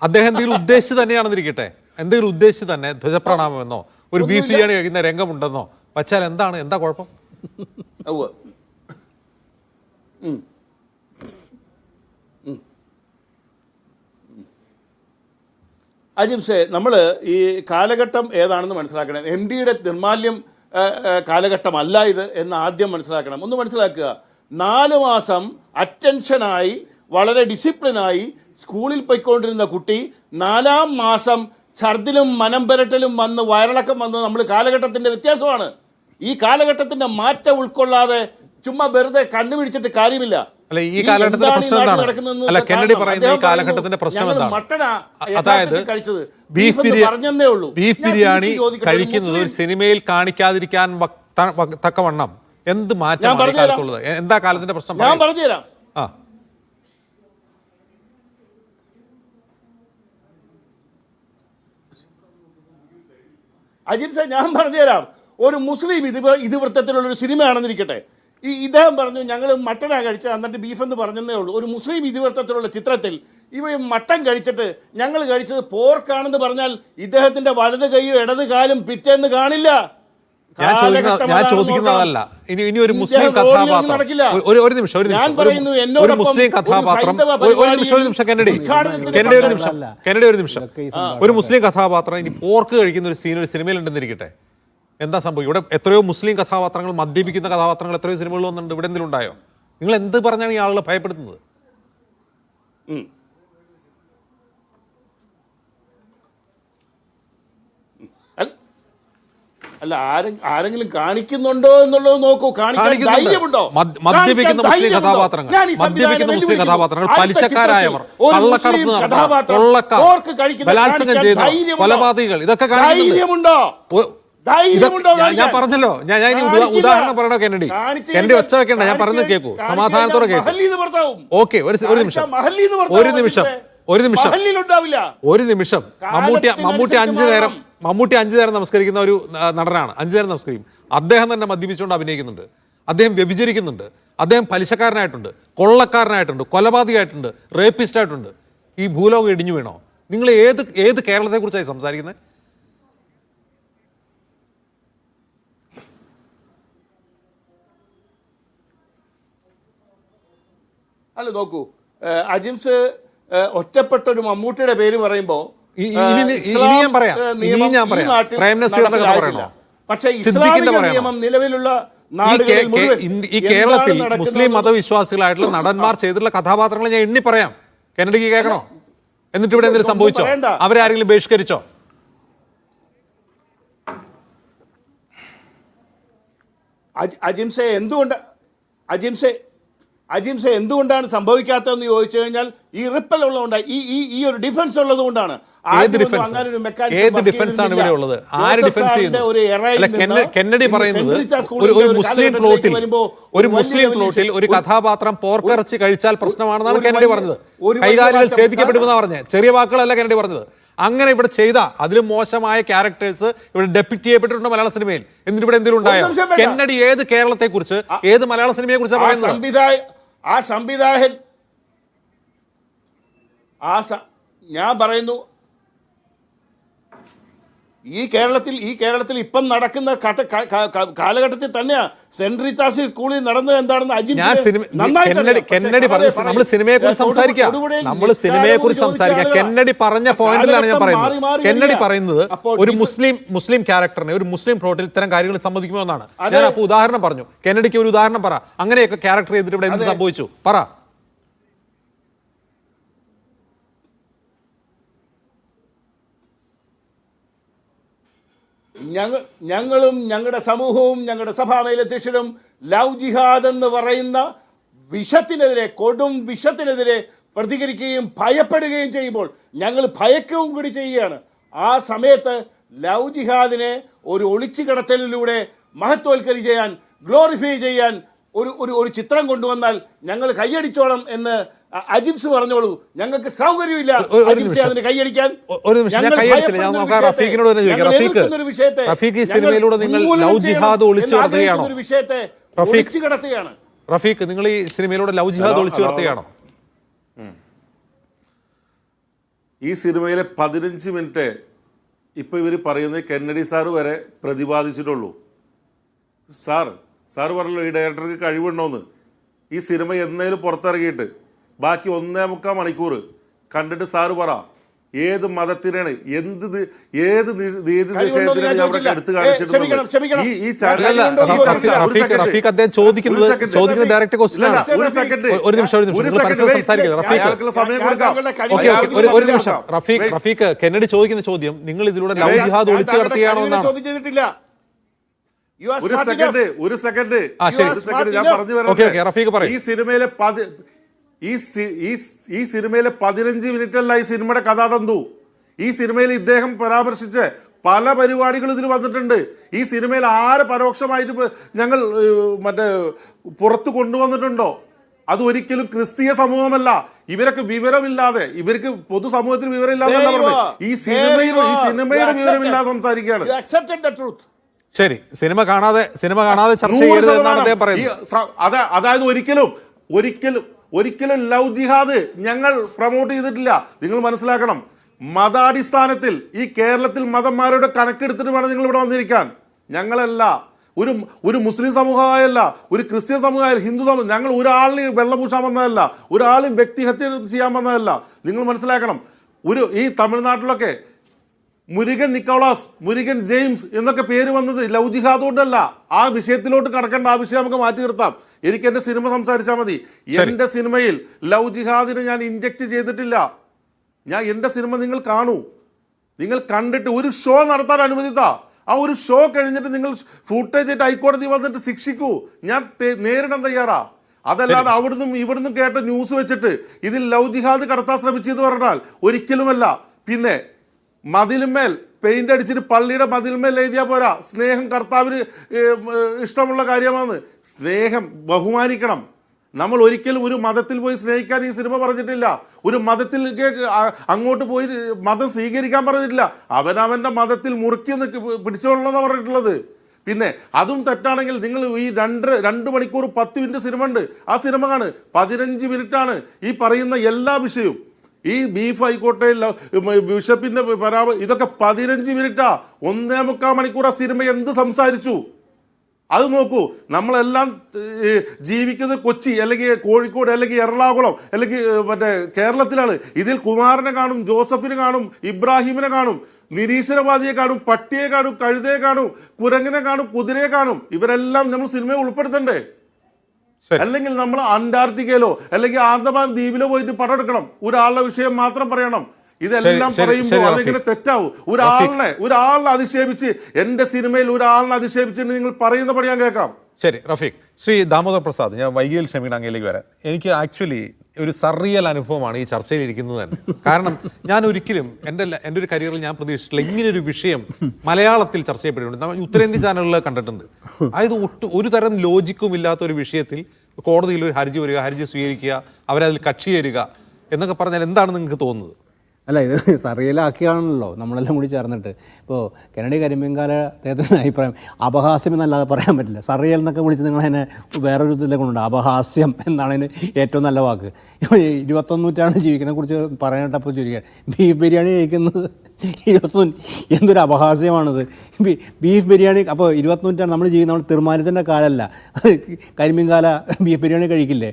[SPEAKER 1] അദ്ദേഹം എന്തെങ്കിലും ഉദ്ദേശിച്ച് തന്നെയാണെന്നിരിക്കട്ടെ, എന്തെങ്കിലും ഉദ്ദേശിച്ച് തന്നെ ധ്വജപ്രണാമെന്നോ ഒരു ബീഫ് ബിരിയാണി കഴിക്കുന്ന രംഗമുണ്ടെന്നോ വച്ചാൽ എന്താ കുഴപ്പം?
[SPEAKER 3] അജിംസെ, നമ്മൾ ഈ കാലഘട്ടം ഏതാണെന്ന് മനസ്സിലാക്കണം. MDയുടെ നിർമാല്യം കാലഘട്ടമല്ല ഇത് എന്ന് ആദ്യം മനസ്സിലാക്കണം. ഒന്ന് മനസ്സിലാക്കുക, 4 മാസം അറ്റൻഷനായി വളരെ ഡിസിപ്ലിനായി സ്കൂളിൽ പോയിക്കൊണ്ടിരുന്ന കുട്ടി 4-ാം മാസം ഛർദിലും മനം പുരട്ടലും വന്ന് വയറിളക്കം വന്ന് നമ്മൾ കാലഘട്ടത്തിൻ്റെ വ്യത്യാസമാണ്. ഈ കാലഘട്ടത്തിൻ്റെ മാറ്റം ഉൾക്കൊള്ളാതെ ചുമ്മാ വെറുതെ കണ്ണുപിടിച്ചിട്ട് കാര്യമില്ല.
[SPEAKER 1] അല്ല ഈ കാലഘട്ടത്തിന്റെ പ്രശ്നം എന്താണ്? അല്ല കെന്നഡി പറയുന്ന ഈ കാലഘട്ടത്തിന്റെ പ്രശ്നം എന്താണ്? അതായത് ബീഫ് ബിരിയാണി കഴിക്കുന്നത് ഒരു സിനിമയിൽ കാണിക്കാതിരിക്കാൻ തക്കവണ്ണം എന്ത് മാറ്റമാണ് ഈ കാലത്തുള്ളത്? എന്താ കാലത്തിന്റെ പ്രശ്നം?
[SPEAKER 3] ഞാൻ പറഞ്ഞുതരാം.
[SPEAKER 1] ആ
[SPEAKER 3] അജിത് സാർ, ഞാൻ പറഞ്ഞുതരാം. ഒരു മുസ്ലിം ഇതിവൃത്തത്തിലുള്ള ഒരു സിനിമയാണെന്നിരിക്കട്ടെ, ഇദ്ദേഹം പറഞ്ഞു ഞങ്ങൾ മട്ടനാണ് കഴിച്ചത് എന്നിട്ട് ബീഫ് എന്ന് പറഞ്ഞതേ ഉള്ളൂ. ഒരു മുസ്ലിം ഇതിവൃത്തത്തിലുള്ള ചിത്രത്തിൽ ഇവർ മട്ടൻ കഴിച്ചിട്ട് ഞങ്ങൾ കഴിച്ചത് പോർക്കാണെന്ന് പറഞ്ഞാൽ ഇദ്ദേഹത്തിന്റെ വലത് കൈയും ഇടത് കാലും പിറ്റേന്ന് കാണില്ല.
[SPEAKER 1] ഞാൻ ചോദിക്കുന്നതല്ല. ഇനി ഒരു മുസ്ലിം കഥാപാത്രം, ഒരു നിമിഷം, ഒരു മുസ്ലിം കഥാപാത്രം, ഒരു മുസ്ലിം കഥാപാത്രം ഇനി പോർക്ക് കഴിക്കുന്ന ഒരു സീൻ ഒരു സിനിമയിൽ ഉണ്ടെന്നിരിക്കട്ടെ, എന്താ സംഭവിക്കും? ഇവിടെ എത്രയോ മുസ്ലിം കഥാപാത്രങ്ങൾ, മദ്യപിക്കുന്ന കഥാപാത്രങ്ങൾ എത്രയോ സിനിമകൾ വന്നിട്ടുണ്ട്. ഇവിടെ എന്തെങ്കിലും ഉണ്ടായോ? നിങ്ങൾ എന്ത് പറഞ്ഞാണ് ഈ ആളുകളെ ഭയപ്പെടുത്തുന്നത്?
[SPEAKER 3] അല്ല, ആരെങ്കിലും കാണിക്കുന്നുണ്ടോ എന്നുള്ളത് നോക്കൂ. ധൈര്യമുണ്ടോ?
[SPEAKER 1] മദ്യപിക്കുന്ന മുസ്ലിം കഥാപാത്രങ്ങൾ, പലിശക്കാരായവർ, ബലാത്സംഗം ചെയ്ത കൊലപാതകികൾ, ഇതൊക്കെ
[SPEAKER 3] ധൈര്യമുണ്ടോ?
[SPEAKER 1] ഞാൻ പറഞ്ഞല്ലോ, ഞാൻ ഉദാഹരണം പറയണോ? കെന്നഡി ഒച്ച വെക്കണ്ട, ഞാൻ പറയുന്നത് കേൾക്കൂ, സമാധാനത്തോടെ കേൾക്കൂ. ഓക്കെ, ഒരു നിമിഷം. മമ്മൂട്ടി 5 നേരം നമസ്കരിക്കുന്ന ഒരു നടനാണ്. 5 നേരം നമസ്കരിക്കും. അദ്ദേഹം തന്നെ മദ്യപിച്ചുകൊണ്ട് അഭിനയിക്കുന്നുണ്ട്, അദ്ദേഹം വ്യഭിചരിക്കുന്നുണ്ട്, അദ്ദേഹം പലിശക്കാരനായിട്ടുണ്ട്, കൊള്ളക്കാരനായിട്ടുണ്ട്, കൊലപാതകമായിട്ടുണ്ട്, റേപ്പിസ്റ്റ് ആയിട്ടുണ്ട്. ഈ ഭൂലോകം ഇടിഞ്ഞു വീണോ? നിങ്ങൾ ഏത് കേരളത്തെ കുറിച്ചായി സംസാരിക്കുന്നത്?
[SPEAKER 3] അല്ല നോക്കൂ, അജിംസ് ഒറ്റപ്പെട്ട ഒരു മമ്മൂട്ടിയുടെ പേര് പറയുമ്പോ പക്ഷേ ഇസ്ലാമിക നിയമം നിലവിലുള്ള
[SPEAKER 1] ഈ കേരളത്തിൽ മുസ്ലിം മതവിശ്വാസികളായിട്ടുള്ള നടന്മാർ ചെയ്തിട്ടുള്ള കഥാപാത്രങ്ങൾ ഞാൻ എണ്ണി പറയാം. കെന്നഡിക്ക് കേൾക്കണോ? എന്നിട്ട് ഇവിടെ എന്തെങ്കിലും സംഭവിച്ചോ? അവരാരെങ്കിലും ബഹിഷ്കരിച്ചോ?
[SPEAKER 3] അജിംസെ എന്തുകൊണ്ടാണ് സംഭവിക്കാത്തതെന്ന് ചോദിച്ചു കഴിഞ്ഞാൽ ഈ റിപ്പൽ ഉള്ളതുകൊണ്ടാണ്, ഈ ഒരു ഡിഫൻസ് ഉള്ളത് കൊണ്ടാണ്.
[SPEAKER 1] കെന്നഡി പറയുന്നത് ഒരു മുസ്ലിം പ്ലോട്ടിൽ ഒരു കഥാപാത്രം പോർക്കിറച്ചി കഴിച്ചാൽ പ്രശ്നമാണെന്നാണ് കെന്നഡി പറഞ്ഞത്. കൈകാലുകൾ ഛേദിക്കപ്പെടുമെന്നാണ് പറഞ്ഞത്. ചെറിയ വാക്കുകളല്ല കെന്നഡി പറഞ്ഞത്. അങ്ങനെ ഇവിടെ ചെയ്ത അതിലും മോശമായ ക്യാരക്ടേഴ്സ് ഇവിടെ ഡെപ്യൂട്ട് ചെയ്യപ്പെട്ടിട്ടുണ്ട് മലയാള സിനിമയിൽ. എന്നിട്ട് ഇവിടെ എന്തെങ്കിലും ഉണ്ടായോ? കെന്നഡി ഏത് കേരളത്തെ കുറിച്ച്, ഏത് മലയാള സിനിമയെ കുറിച്ചാണ് പറയുന്നത്?
[SPEAKER 3] ഞാൻ പറയുന്നു, ഈ കേരളത്തിൽ ഇപ്പം നടക്കുന്ന കാലഘട്ടത്തിൽ തന്നെയാ സെന്റ് റീത്താസ് സ്കൂളിൽ നടന്നത് എന്താണെന്ന്
[SPEAKER 1] കെന്നഡി പറഞ്ഞു. നമ്മൾ സിനിമയെ കുറിച്ച് സംസാരിക്കാം, കെന്നഡി പറഞ്ഞ പോയിന്റിലാണ് ഞാൻ പറയുന്നത്. കെന്നഡി പറയുന്നത് ഒരു മുസ്ലിം ക്യാരക്ടറിനെ ഒരു മുസ്ലിം പ്ലോട്ടിൽ ഇത്തരം കാര്യങ്ങൾ സമ്മതിക്കുമോ എന്നാണ്. ഞാൻ അപ്പൊ ഉദാഹരണം പറഞ്ഞു. കെന്നഡിക്ക് ഒരു ഉദാഹരണം പറ. അങ്ങനെയൊക്കെ ക്യാരക്ടർ ചെയ്തിട്ട് ഇവിടെ എന്ത് സംഭവിച്ചു പറ.
[SPEAKER 3] ഞങ്ങളും ഞങ്ങളുടെ സമൂഹവും ഞങ്ങളുടെ സഭാമേലധ്യക്ഷനും ലവ് ജിഹാദ് എന്ന് പറയുന്ന വിഷത്തിനെതിരെ, കൊടും വിഷത്തിനെതിരെ പ്രതികരിക്കുകയും ഭയപ്പെടുകയും ചെയ്യുമ്പോൾ ഞങ്ങൾ ഭയക്കുകയും കൂടി ചെയ്യുകയാണ്. ആ സമയത്ത് ലവ് ജിഹാദിനെ ഒരു ഒളിച്ചു കടത്തലിലൂടെ മഹത്വവൽക്കരിക്കാൻ, ഗ്ലോറിഫൈ ചെയ്യാൻ ഒരു ചിത്രം കൊണ്ടുവന്നാൽ ഞങ്ങൾ കൈയടിച്ചോളം എന്ന് അജിംസ് പറഞ്ഞോളൂ. ഞങ്ങൾക്ക് സൗകര്യമില്ല അതിന് കൈയടിക്കാൻ. വിഷയത്തെ ഒളിച്ചു കടത്തുകയാണ്.
[SPEAKER 1] റഫീഖ്, നിങ്ങൾ ഈ സിനിമയിലൂടെ ലവ് ജിഹാദ് ഒളിച്ചു കടത്തുകയാണോ?
[SPEAKER 2] ഈ സിനിമയിലെ 15 മിനിറ്റ് ഇപ്പൊ ഇവര് പറയുന്നത് കെന്നഡി സാറ് വരെ പ്രതിപാദിച്ചിട്ടുള്ളൂ. സാറ് പറഞ്ഞല്ലോ ഈ ഡയറക്ടർക്ക് കഴിവുണ്ടോന്ന്. ഈ സിനിമ എന്നേലും പുറത്തിറങ്ങിയിട്ട് ബാക്കി 1.25 മണിക്കൂർ കണ്ടിട്ട് സാറ് പറ, ഏത് മതത്തിനാണ്, ഏത് നിഷേധത്തിനാണ് അവിടെ എടുത്തു കാണിച്ചിട്ടുള്ളത്?
[SPEAKER 1] റഫീഖ്, കെന്നഡി ചോദിക്കുന്ന ചോദ്യം നിങ്ങൾ ഇതിലൂടെ ലവ് ജിഹാദ് ഒളിച്ചു കടത്തുകയാണോ എന്നാണ്.
[SPEAKER 3] You are
[SPEAKER 2] ഒരു
[SPEAKER 3] smart
[SPEAKER 2] സെക്കൻഡ്
[SPEAKER 3] enough.
[SPEAKER 2] ഒരു സെക്കൻഡ്
[SPEAKER 1] ശരി.
[SPEAKER 2] ഒരു സെക്കൻഡ് ഞാൻ
[SPEAKER 3] enough.
[SPEAKER 2] പറഞ്ഞു
[SPEAKER 1] ഓക്കെ ഓക്കെ റഫീഖ് പറയും.
[SPEAKER 2] ഈ സിനിമയിലെ ഈ സിനിമയിലെ 15 മിനിറ്റല്ല ഈ സിനിമയുടെ കഥാതന്തു. ഈ സിനിമയിൽ ഇദ്ദേഹം പരാമർശിച്ച് പല പരിപാടികളും ഇതിൽ വന്നിട്ടുണ്ട്. ഈ സിനിമയിൽ ആര് പരോക്ഷമായിട്ട് ഞങ്ങൾ മറ്റേ പുറത്ത് കൊണ്ടുവന്നിട്ടുണ്ടോ? അത് ഒരിക്കലും ക്രിസ്തീയ സമൂഹമല്ല. ഇവരൊക്കെ വിവരമില്ലാതെ, ഇവർക്ക് പൊതുസമൂഹത്തിൽ വിവരമില്ലാതെ ഈ സിനിമയുടെ വിവരമില്ലാതെ സംസാരിക്കുകയാണ്.
[SPEAKER 3] You accepted the truth.
[SPEAKER 1] ശരി, സിനിമ കാണാതെ ചർച്ച ചെയ്യരുത് എന്നാണ് അദ്ദേഹം പറയുന്നത്.
[SPEAKER 2] അതായത് ഒരിക്കലും ലവ് ജിഹാദ് ഞങ്ങൾ പ്രൊമോട്ട് ചെയ്തിട്ടില്ല. നിങ്ങൾ മനസ്സിലാക്കണം, മതാടിസ്ഥാനത്തിൽ ഈ കേരളത്തിൽ മതന്മാരുടെ കണക്കെടുത്തിട്ട് വേണം നിങ്ങൾ ഇവിടെ വന്നിരിക്കാൻ. ഞങ്ങളല്ല, ഒരു മുസ്ലിം സമൂഹമായല്ല, ഒരു ക്രിസ്ത്യൻ സമൂഹമായാലും ഹിന്ദു സമൂഹം, ഞങ്ങൾ ഒരാളിന് വെള്ളം പൂശാൻ വന്നതല്ല, ഒരാളും വ്യക്തിഹത്യ ചെയ്യാൻ വന്നതല്ല. നിങ്ങൾ മനസ്സിലാക്കണം, ഈ തമിഴ്നാട്ടിലൊക്കെ മുരുകൻ നിക്കോളാസ്, മുരുകൻ ജെയിംസ് എന്നൊക്കെ പേര് വന്നത് ലവ് ജിഹാദ് കൊണ്ടല്ല. ആ വിഷയത്തിലോട്ട് കടക്കേണ്ട, ആ വിഷയം നമുക്ക് മാറ്റി നിർത്താം. എനിക്ക് എന്റെ സിനിമ സംസാരിച്ചാൽ മതി. എന്റെ സിനിമയിൽ ലവ് ജിഹാദിനെ ഞാൻ ഇൻജക്ട് ചെയ്തിട്ടില്ല. എന്റെ സിനിമ നിങ്ങൾ കാണൂ, നിങ്ങൾ കണ്ടിട്ട് ഒരു ഷോ നടത്താൻ അനുവദിത്താ. ആ ഒരു ഷോ കഴിഞ്ഞിട്ട് നിങ്ങൾ ഫുട്ടേജ് ആയിട്ട് ഹൈക്കോടതി വന്നിട്ട് ശിക്ഷിക്കൂ. ഞാൻ നേരിടാൻ തയ്യാറാ. അതല്ലാതെ ഇവിടുന്ന് കേട്ട ന്യൂസ് വെച്ചിട്ട് ഇതിൽ ലവ് ജിഹാദ് കടത്താൻ ശ്രമിച്ചെന്ന് പറഞ്ഞാൽ ഒരിക്കലുമല്ല. പിന്നെ മതിലുമേൽ പെയിന്റ് അടിച്ചിട്ട് പള്ളിയുടെ മതിലുമേൽ എഴുതിയാൽ പോരാ. സ്നേഹം കർത്താവിന് ഇഷ്ടമുള്ള കാര്യമാണ്. സ്നേഹം ബഹുമാനിക്കണം. നമ്മൾ ഒരിക്കലും ഒരു മതത്തിൽ പോയി സ്നേഹിക്കാൻ ഈ സിനിമ പറഞ്ഞിട്ടില്ല. ഒരു മതത്തിൽ അങ്ങോട്ട് പോയി മതം സ്വീകരിക്കാൻ പറഞ്ഞിട്ടില്ല. അവനവന്റെ മതത്തിൽ മുറുക്കി പിടിച്ചോളണമെന്നാണ് പറഞ്ഞിട്ടുള്ളത്. പിന്നെ അതും തെറ്റാണെങ്കിൽ നിങ്ങൾ ഈ 2 മണിക്കൂർ 10 മിനിറ്റ് സിനിമ ഉണ്ട്, ആ സിനിമ കാണ്. 15 മിനിറ്റാണ് ഈ പറയുന്ന എല്ലാ വിഷയവും. ഈ ബീഫ് ആയിക്കോട്ടെ, ബിഷപ്പിന്റെ ഇതൊക്കെ 15 മിനിറ്റാ. 1.25 മണിക്കൂർ ആ സിനിമ എന്ത് സംസാരിച്ചു അത് നോക്കൂ. നമ്മളെല്ലാം ജീവിക്കുന്നത് കൊച്ചി അല്ലെങ്കിൽ കോഴിക്കോട് അല്ലെങ്കിൽ എറണാകുളം അല്ലെങ്കിൽ മറ്റേ കേരളത്തിലാണ്. ഇതിൽ കുമാരനെ കാണും, ജോസഫിനെ കാണും, ഇബ്രാഹിമിനെ കാണും, നിരീശ്വരവാദിയെ കാണും, പട്ടിയെ കാണും, കഴുതയെ കാണും, കുരങ്ങിനെ കാണും, കുതിരയെ കാണും. ഇവരെല്ലാം നമ്മൾ സിനിമയെ ഉൾപ്പെടുത്തണ്ടേ? അല്ലെങ്കിൽ നമ്മൾ അന്റാർട്ടിക്കയിലോ അല്ലെങ്കിൽ ആന്തമാൻ ദ്വീപിലോ പോയിട്ട് പടം എടുക്കണം, ഒരാളുടെ വിഷയം മാത്രം പറയണം. ഇതെല്ലാം പറയുമ്പോൾ അതിങ്ങനെ തെറ്റാവും. ഒരാളിനെ അധിക്ഷേപിച്ച്, എന്റെ സിനിമയിൽ ഒരാളിനെ അധിക്ഷേപിച്ചിട്ട് നിങ്ങൾ പറയുന്ന പടി ഞാൻ കേൾക്കാം.
[SPEAKER 1] ശരി റഫീഖ്. ശ്രീ ദാമോദർ പ്രസാദ്, ഞാൻ വൈകിയിൽ ക്ഷമിക്കണം അങ്ങയിലേക്ക് വരാൻ. എനിക്ക് ആക്ച്വലി ഒരു സർറിയൽ അനുഭവമാണ് ഈ ചർച്ചയിൽ ഇരിക്കുന്നത് തന്നെ. കാരണം ഞാൻ ഒരിക്കലും എൻ്റെ ഒരു കരിയറിൽ ഞാൻ പ്രതീക്ഷിച്ചിട്ടില്ല ഇങ്ങനൊരു വിഷയം മലയാളത്തിൽ ചർച്ച ചെയ്യപ്പെട്ടിട്ടുണ്ട്. നമ്മൾ ഉത്തരേന്ത്യൻ ചാനലുകളിൽ കണ്ടിട്ടുണ്ട്. അതായത് ഒരു തരം ലോജിക്കും ഇല്ലാത്ത ഒരു വിഷയത്തിൽ കോടതിയിൽ ഒരു ഹർജി വരിക, ഹർജി സ്വീകരിക്കുക, അവരതിൽ കക്ഷി ചേരുക എന്നൊക്കെ പറഞ്ഞാൽ എന്താണ് നിങ്ങൾക്ക് തോന്നുന്നത്?
[SPEAKER 4] അല്ല, ഇത് സർറിയലാക്കിയാണല്ലോ നമ്മളെല്ലാം കൂടി ചേർന്നിട്ട്. ഇപ്പോൾ കെനഡി കരിമ്പങ്കാല അദ്ദേഹത്തിൻ്റെ അഭിപ്രായം അപഹാസ്യം എന്നല്ലാതെ പറയാൻ പറ്റില്ല. സർറിയൽ എന്നൊക്കെ വിളിച്ച് നിങ്ങളതിനെ വേറൊരു ഇതിലേക്ക് കൊണ്ടുണ്ട്. അപഹാസ്യം എന്നാണ് അതിന് ഏറ്റവും നല്ല വാക്ക്. 21 നൂറ്റാണ്ട് ജീവിക്കുന്നതിനെ കുറിച്ച് പറയാനിട്ടപ്പോൾ ചോദിക്കാൻ, ബീഫ് ബിരിയാണി കഴിക്കുന്നത് 21 എന്തൊരു അപഹാസ്യമാണിത്. ബീഫ് ബിരിയാണി അപ്പോൾ 21 നൂറ്റാണ്ട് നമ്മൾ ജീവിക്കുന്ന, നമ്മൾ തിരുമാലത്തിൻ്റെ കാലമല്ല, കരിമ്പങ്കാല ബീഫ് ബിരിയാണി കഴിക്കില്ലേ?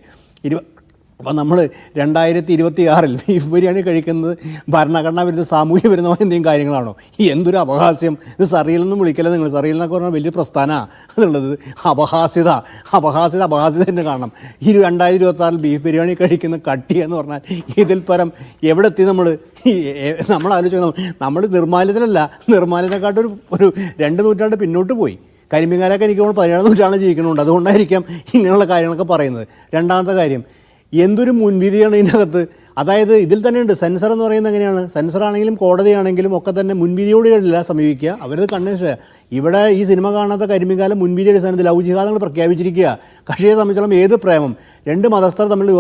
[SPEAKER 4] അപ്പം നമ്മൾ 2026 ബീഫ് ബിരിയാണി കഴിക്കുന്നത് ഭരണഘടനാ വിരുദ്ധ സാമൂഹ്യ വിരുദ്ധമായ എന്തെങ്കിലും കാര്യങ്ങളാണോ? എന്തൊരു അപഹാസ്യം! ഇത് സർറിയലൊന്നും വിളിക്കല്ലേ നിങ്ങൾ. സർറിയൽ എന്നൊക്കെ പറഞ്ഞാൽ വലിയ പ്രസ്ഥാനമാണ് അതുള്ളത്. അപഹാസ്യത തന്നെ കാണണം. ഈ 2026 ബീഫ് ബിരിയാണി കഴിക്കുന്ന കട്ടി എന്ന് പറഞ്ഞാൽ ഇതിൽ പരം എവിടെ എത്തി? നമ്മൾ ആലോചിക്കണം. നമ്മൾ നിർമ്മാല്യത്തിനെക്കാട്ടൊരു 2 നൂറ്റാണ്ട് പിന്നോട്ട് പോയി. കരിമ്പങ്കാലൊക്കെ എനിക്ക് 17 നൂറ്റാണ്ട് ജീവിക്കുന്നുണ്ട്. അതുകൊണ്ടായിരിക്കാം ഇങ്ങനെയുള്ള കാര്യങ്ങളൊക്കെ പറയുന്നത്. രണ്ടാമത്തെ കാര്യം, എന്തൊരു മുൻവിധിയാണ് ഇതിനകത്ത്. അതായത് ഇതിൽ തന്നെയുണ്ട് സെൻസർ എന്ന് പറയുന്നത്. എങ്ങനെയാണ് സെൻസറാണെങ്കിലും കോടതിയാണെങ്കിലും ഒക്കെ തന്നെ മുൻവിധിയോടെയല്ല സമീപിക്കുക, അവരത് കണ്ണേഷ. ഇവിടെ ഈ സിനിമ കാണാത്ത കരിമ്പങ്കാലം മുൻവിധി അടിസ്ഥാനത്തിൽ ലവ് ജിഹാദങ്ങൾ പ്രഖ്യാപിച്ചിരിക്കുക. കക്ഷിയെ സംബന്ധിച്ചോളം ഏത് പ്രേമം, 2 മതസ്ഥർ തമ്മിൽ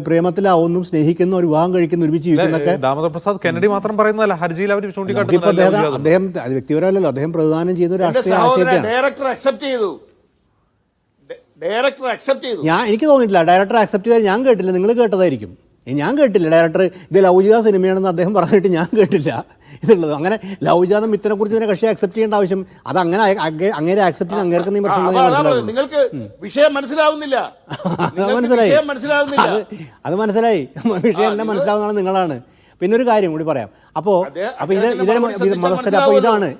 [SPEAKER 4] പ്രേമത്തിലാവുന്നു, സ്നേഹിക്കുന്നു, ഒരു വിവാഹം കഴിക്കുന്നു, ഒരുമിച്ച് ജീവിക്കുന്നൊക്കെ.
[SPEAKER 1] ദാമോദർ പ്രസാദ് കെന്നഡി മാത്രം പറയുന്നതല്ല, ഹർജിയിൽ അവർ
[SPEAKER 4] ചൂണ്ടിക്കാട്ടുന്നത് അദ്ദേഹം വ്യക്തിപരമല്ലല്ലോ, അദ്ദേഹം പ്രദാനം ചെയ്ത രാഷ്ട്രീയ ആശയത്തെയാണ്. എനിക്ക് തോന്നിയിട്ടില്ല ഡയറക്ടർ അക്സെപ്റ്റ് ചെയ്താൽ. ഞാൻ കേട്ടില്ല, നിങ്ങൾ കേട്ടതായിരിക്കും. ഞാൻ കേട്ടില്ല ഡയറക്ടർ ഇത് ലൗജിക സിനിമയാണെന്ന് അദ്ദേഹം പറഞ്ഞിട്ട് ഞാൻ കേട്ടില്ല ഇതുള്ളത്. അങ്ങനെ ലൗജാതം ഇത്തിനെക്കുറിച്ച് ഇതിനെ കക്ഷി അക്സെപ്റ്റ് ചെയ്യേണ്ട ആവശ്യം അത് അങ്ങനെ ആക്സെപ്റ്റ് ചെയ്യാൻ അങ്ങേർക്ക്
[SPEAKER 3] നിങ്ങൾക്ക് വിഷയം മനസ്സിലാവുന്നില്ല.
[SPEAKER 4] അത് മനസ്സിലായി. വിഷയം എല്ലാം മനസ്സിലാവുന്നതാണ് നിങ്ങളാണ്. പിന്നെ ഒരു കാര്യം കൂടി പറയാം. അപ്പോൾ ഇതിന്റെ മതസ്ഥര അപ്പോൾ ഇതാണ്.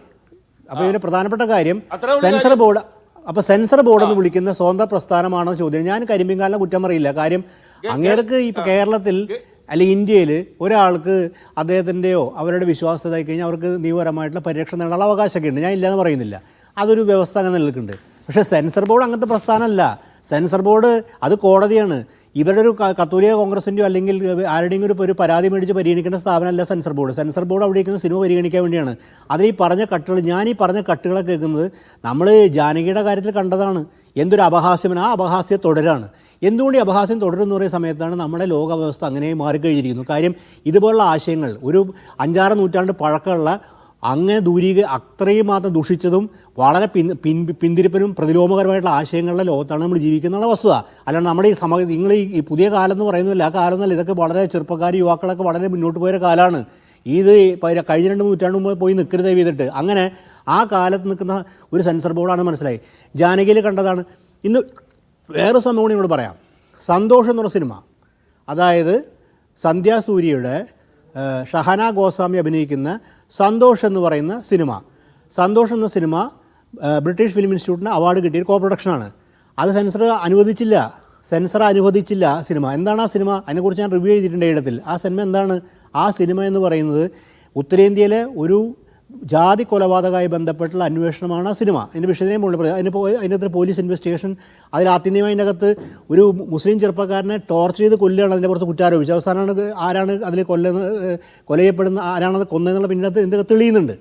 [SPEAKER 4] അപ്പോൾ ഇതിന്റെ പ്രധാനപ്പെട്ട കാര്യം സെൻസർ ബോർഡ്. അപ്പോൾ സെൻസർ ബോർഡ് എന്ന് വിളിക്കുന്ന സ്വതന്ത്ര പ്രസ്ഥാനമാണോ ചോദ്യം. ഞാൻ കരിമ്പങ്കാലിനെ കുറ്റം പറയില്ല. കാര്യം അങ്ങേർക്ക് ഇപ്പോൾ കേരളത്തിൽ അല്ലെങ്കിൽ ഇന്ത്യയിൽ ഒരാൾക്ക് അദ്ദേഹത്തിൻ്റെയോ അവരുടെ വിശ്വാസത കഴിഞ്ഞാൽ അവർക്ക് നിയമപരമായിട്ടുള്ള പരിരക്ഷ നേടാനുള്ള അവകാശമൊക്കെ ഉണ്ട്. ഞാൻ ഇല്ലയെന്ന് പറയുന്നില്ല. അതൊരു വ്യവസ്ഥ അങ്ങനെ നിലനിൽക്കുന്നുണ്ട്. പക്ഷേ സെൻസർ ബോർഡ് അങ്ങനത്തെ പ്രസ്ഥാനമല്ല. സെൻസർ ബോർഡ് അത് കോടതിയാണ്. ഇവരുടെ ഒരു കത്തോലിക്ക കോൺഗ്രസിൻ്റെയോ അല്ലെങ്കിൽ ആരുടെയും ഒരു പരാതി മേടിച്ച് പരിഗണിക്കേണ്ട സ്ഥാപനമല്ല സെൻസർ ബോർഡ്. സെൻസർ ബോർഡ് അവിടെ ഇരിക്കുന്ന സിനിമ പരിഗണിക്കാൻ വേണ്ടിയാണ്. അതിൽ ഈ പറഞ്ഞ കട്ടുകൾ, ഞാൻ ഈ പറഞ്ഞ കട്ടുകളെ കേൾക്കുന്നത് നമ്മൾ ജാനകിയുടെ കാര്യത്തിൽ കണ്ടതാണ്. എന്തൊരു അപഹാസ്യമാണ്. ആ അപഹാസ്യം തുടരാണ്. എന്തുകൊണ്ട് ഈ അപഹാസ്യം തുടരുമെന്ന് പറയുന്ന സമയത്താണ് നമ്മുടെ ലോക വ്യവസ്ഥ അങ്ങനെ മാറിക്കഴിഞ്ഞിരിക്കുന്നു. കാര്യം ഇതുപോലുള്ള ആശയങ്ങൾ ഒരു 5-6 നൂറ്റാണ്ട് പഴക്കമുള്ള അങ്ങനെ അത്രയും മാത്രം ദുഷിച്ചതും വളരെ പിന്തിരിപ്പനും പ്രതിലോമകരമായിട്ടുള്ള ആശയങ്ങളുടെ ലോകത്താണ് നമ്മൾ ജീവിക്കുന്നുള്ള വസ്തുത. അല്ലാണ്ട് നമ്മുടെ നിങ്ങൾ ഈ പുതിയ കാലം എന്ന് പറയുന്നില്ല, ആ കാലം എന്നല്ല. ഇതൊക്കെ വളരെ ചെറുപ്പക്കാർ യുവാക്കളൊക്കെ വളരെ മുന്നോട്ട് പോയ കാലമാണ്. ഇത് കഴിഞ്ഞ 2 നൂറ്റാണ്ട് മുമ്പ് പോയി നിൽക്കരുത് ചെയ്തിട്ട് അങ്ങനെ ആ കാലത്ത് നിൽക്കുന്ന ഒരു സെൻസർ ബോർഡാണ്. മനസ്സിലായി. ജാനകിയിൽ കണ്ടതാണ്. ഇന്ന് വേറെ സംഭവം കൂടി ഇങ്ങോട്ട് പറയാം. സന്തോഷം എന്ന് പറഞ്ഞ സിനിമ, അതായത് സന്ധ്യ സൂര്യയുടെ ഷഹന ഗോസ്വാമി അഭിനയിക്കുന്ന സന്തോഷ് എന്ന് പറയുന്ന സിനിമ. സന്തോഷ് എന്ന സിനിമ ബ്രിട്ടീഷ് ഫിലിം ഇൻസ്റ്റിറ്റ്യൂട്ടിന് അവാർഡ് കിട്ടിയ കോ പ്രൊഡക്ഷനാണ്. അത് സെൻസർ അനുവദിച്ചില്ല സിനിമ. എന്താണ് ആ സിനിമ? അതിനെക്കുറിച്ച് ഞാൻ റിവ്യൂ ചെയ്തിട്ടുണ്ട് ഇടത്തിൽ. ആ സിനിമ എന്താണ്? ആ സിനിമ എന്ന് പറയുന്നത് ഉത്തരേന്ത്യയിലെ ഒരു ജാതി കൊലപാതകമായി ബന്ധപ്പെട്ടുള്ള അന്വേഷണമാണ് ആ സിനിമ. അതിൻ്റെ വിഷയത്തിനെ മുകളിൽ അതിനകത്ത് പോലീസ് ഇൻവെസ്റ്റിഗേഷൻ. അതിൽ ആത്യന്തികമായി അതിൻ്റെ അകത്ത് ഒരു മുസ്ലിം ചെറുപ്പക്കാരനെ ടോർച്ചർ ചെയ്ത് കൊല്ലുകയാണ് അതിൻ്റെ പുറത്ത് കുറ്റാരോപിച്ച്. അവസാനമാണ് ആരാണ് അതിൽ കൊലയപ്പെടുന്ന, ആരാണത് കൊന്നതെന്നുള്ള പിന്നീട് എന്തൊക്കെ തെളിയുന്നുണ്ട്.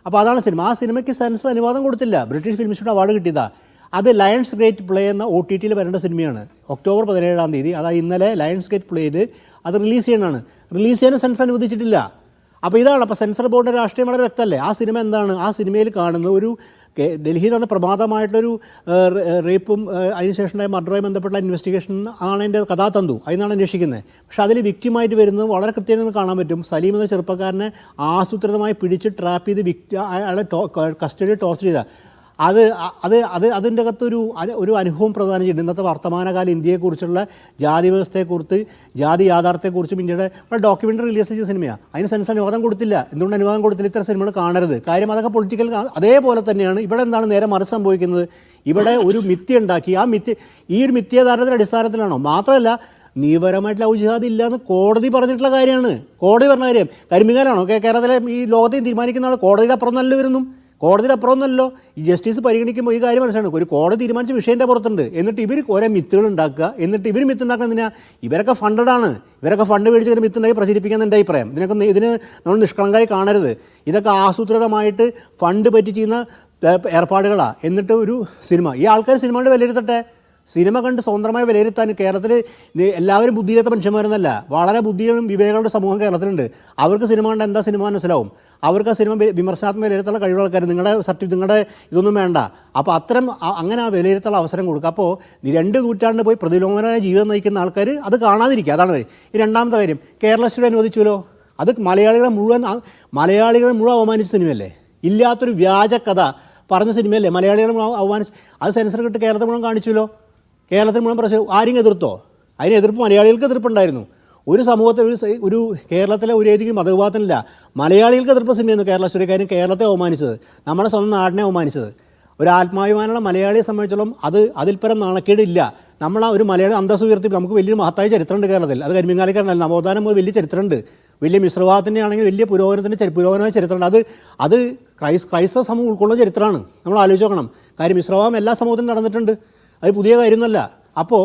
[SPEAKER 4] അപ്പോൾ അതാണ് സിനിമ. ആ സിനിമയ്ക്ക് സെൻസർ അനുവാദം കൊടുത്തില്ല. ബ്രിട്ടീഷ് ഫിലിം ഇൻസ്റ്റിറ്റ്യൂട്ട് അവാർഡ് കിട്ടിയതാണ്. അത് ലയൺസ് ഗേറ്റ് പ്ലേ എന്ന OTT വരേണ്ട സിനിമയാണ്. ഒക്ടോബർ 17-ാം തീയതി, അതായത് ഇന്നലെ ലയൺസ് ഗേറ്റ് പ്ലേയിൽ അത് റിലീസ് ചെയ്യണമാണ്. റിലീസ് ചെയ്യാൻ സെൻസർ അനുവദിച്ചിട്ടില്ല. അപ്പോൾ ഇതാണ്. അപ്പോൾ സെൻസർ ബോർഡിൻ്റെ രാഷ്ട്രീയം വളരെ വ്യക്തമല്ലേ. ആ സിനിമ എന്താണ്? ആ സിനിമയിൽ കാണുന്ന ഒരു ഡൽഹിയിൽ നടന്ന പ്രമാദമായിട്ടുള്ളൊരു റേപ്പും അതിനുശേഷമുണ്ടായ മർഡറുമായി ബന്ധപ്പെട്ട ഇൻവെസ്റ്റിഗേഷൻ ആണ് എൻ്റെ കഥാതന്തു. അതിനാണ് അന്വേഷിക്കുന്നത്. പക്ഷേ അതിൽ വിക്റ്റിമായിട്ട് വരുന്നത് വളരെ കൃത്യമായി നമുക്ക് കാണാൻ പറ്റും. സലീം എന്ന ചെറുപ്പക്കാരനെ ആസൂത്രിതമായി പിടിച്ച് ട്രാപ്പ് ചെയ്ത് അയാളെ കസ്റ്റഡിയിൽ ടോർച്ചർ ചെയ്ത അതിൻ്റെ അകത്തൊരു അനുഭവം പ്രദാനം ചെയ്യുന്നുണ്ട്. ഇന്നത്തെ വർത്തമാനകാല ഇന്ത്യയെക്കുറിച്ചുള്ള ജാതി വ്യവസ്ഥയെക്കുറിച്ച്, ജാതി യാഥാർത്ഥ്യത്തെക്കുറിച്ചും ഇന്ത്യയുടെ ഡോക്യുമെൻ്ററി റിലീസ് ചെയ്ത സിനിമയാണ്. അതിന് സെൻസർ അനുവാദം കൊടുത്തില്ല. എന്തുകൊണ്ട് അനുവാദം കൊടുത്തില്ല? ഇത്തരം സിനിമകൾ കാണരുത്. കാര്യം അതൊക്കെ പൊളിറ്റിക്കൽ. അതേപോലെ തന്നെയാണ് ഇവിടെ എന്താണ് നേരെ മറിച്ച് സംഭവിക്കുന്നത്. ഇവിടെ ഒരു മിഥ്യ ഉണ്ടാക്കി. ഈ ഒരു മിഥ്യാധാരണത്തിൻ്റെ അടിസ്ഥാനത്തിലാണോ? മാത്രമല്ല, നിയമപരമായിട്ടുള്ള ഔജിഹാദ് ഇല്ല എന്ന് കോടതി പറഞ്ഞിട്ടുള്ള കാര്യമാണ്. കോടതി പറഞ്ഞ കാര്യം കരിമികാലാണോ? കേരളത്തിലെ ഈ ലോകത്തെയും തീരുമാനിക്കുന്ന ആൾ കോടതിയുടെ അപ്പുറം നല്ല വരുന്നു. കോടതിയുടെ അപ്പുറമൊന്നല്ലോ ഈ ജസ്റ്റിസ് പരിഗണിക്കുമ്പോൾ ഈ കാര്യം മനസ്സിലാണ്. ഒരു കോടതി തീരുമാനിച്ച വിഷയൻ്റെ പുറത്തുണ്ട്. എന്നിട്ട് ഇവർ കുറേ മിത്തുകൾ ഉണ്ടാക്കുക. എന്നിട്ട് ഇവർ മിത്ത് ഉണ്ടാക്കുന്നതിനാ ഇവരൊക്കെ ഫണ്ടഡാണ്. ഇവരൊക്കെ ഫണ്ട് മേടിച്ച് ഒരു മിത്തുണ്ടായി പ്രചരിപ്പിക്കാൻ എൻ്റെ അഭിപ്രായം. ഇതിന് നമ്മൾ നിഷ്കളങ്കായി കാണരുത്. ഇതൊക്കെ ആസൂത്രിതമായിട്ട് ഫണ്ട് പറ്റി ചെയ്യുന്ന ഏർപ്പാടുകളാണ്. എന്നിട്ട് ഒരു സിനിമ, ഈ ആൾക്കാർ സിനിമയുടെ വിലയിരുത്തട്ടെ. സിനിമ കണ്ട് സ്വതന്ത്രമായി വിലയിരുത്താൻ കേരളത്തിൽ എല്ലാവരും ബുദ്ധിയില്ലാത്ത മനുഷ്യന്മാരെന്നല്ല, വളരെ ബുദ്ധികളും വിവേകങ്ങളുടെ സമൂഹം കേരളത്തിലുണ്ട്. അവർക്ക് സിനിമ കണ്ട എന്താ സിനിമ മനസ്സിലാവും. അവർക്ക് ആ സിനിമ വിമർശനാത്മക വിലയിരുത്തുള്ള കഴിവുള്ള ആൾക്കാർ. നിങ്ങളുടെ ഇതൊന്നും വേണ്ട. അപ്പോൾ അങ്ങനെ ആ വിലയിരുത്തുള്ള അവസരം കൊടുക്കുക. അപ്പോൾ 2 നൂറ്റാണ്ട് പോയി പ്രതിലോമനായ ജീവിതം നയിക്കുന്ന ആൾക്കാർ അത് കാണാതിരിക്കുക. അതാണ് വരെ. ഈ രണ്ടാമത്തെ കാര്യം, കേരള സ്റ്റഡി അനുവദിച്ചുവല്ലോ. അത് മലയാളികളെ മുഴുവൻ അവമാനിച്ച സിനിമയല്ലേ. ഇല്ലാത്തൊരു വ്യാജ കഥ പറഞ്ഞ സിനിമയല്ലേ. മലയാളികളെ അവമാനിച്ച് അത് സെൻസർ കിട്ട് കേരളത്തിൽ മുഴുവൻ കാണിച്ചല്ലോ. കേരളത്തിൽ മുഴുവൻ പ്രശ്നം ആരും എതിർത്തോ? അതിന് എതിർപ്പ് മലയാളികൾക്ക് എതിർപ്പുണ്ടായിരുന്നു. ഒരു സമൂഹത്തിൽ ഒരു കേരളത്തിലെ ഒരു ഏതെങ്കിലും മതവിഭാഗത്തിനില്ല. മലയാളികൾക്ക് എതിർപ്പ് സിനിമയായിരുന്നു കേരള സ്റ്റോറിക്കാരും കേരളത്തെ അവമാനിച്ചത്, നമ്മുടെ സ്വന്തം നാടിനെ അവമാനിച്ചത്. ഒരു ആത്മാഭിമാനമുള്ള മലയാളിയെ സംബന്ധിച്ചോളം അതിൽ പരം നാണക്കേടില്ല. നമ്മൾ ഒരു മലയാളി അന്തസ്സ് ഉയർത്തി നമുക്ക് വലിയൊരു മഹത്തായ ചരിത്രമുണ്ട് കേരളത്തിൽ. അത് കരിമീൻകാലക്കാരനല്ല, നവോത്ഥാനം വലിയ ചരിത്രമുണ്ട്. വലിയ മിശ്രവാദത്തിൻ്റെ ആണെങ്കിൽ വലിയ പുരോഗമനമായ ചരിത്രമുണ്ട്. അത് ക്രൈസ്തവ സമൂഹം ഉൾക്കൊള്ളുന്ന ചരിത്രമാണ്. നമ്മൾ ആലോചിച്ച് നോക്കണം. കാര്യം മിശ്രവാദം എല്ലാ സമൂഹത്തിലും നടന്നിട്ടുണ്ട്. അത് പുതിയ കാര്യമൊന്നുമല്ല. അപ്പോൾ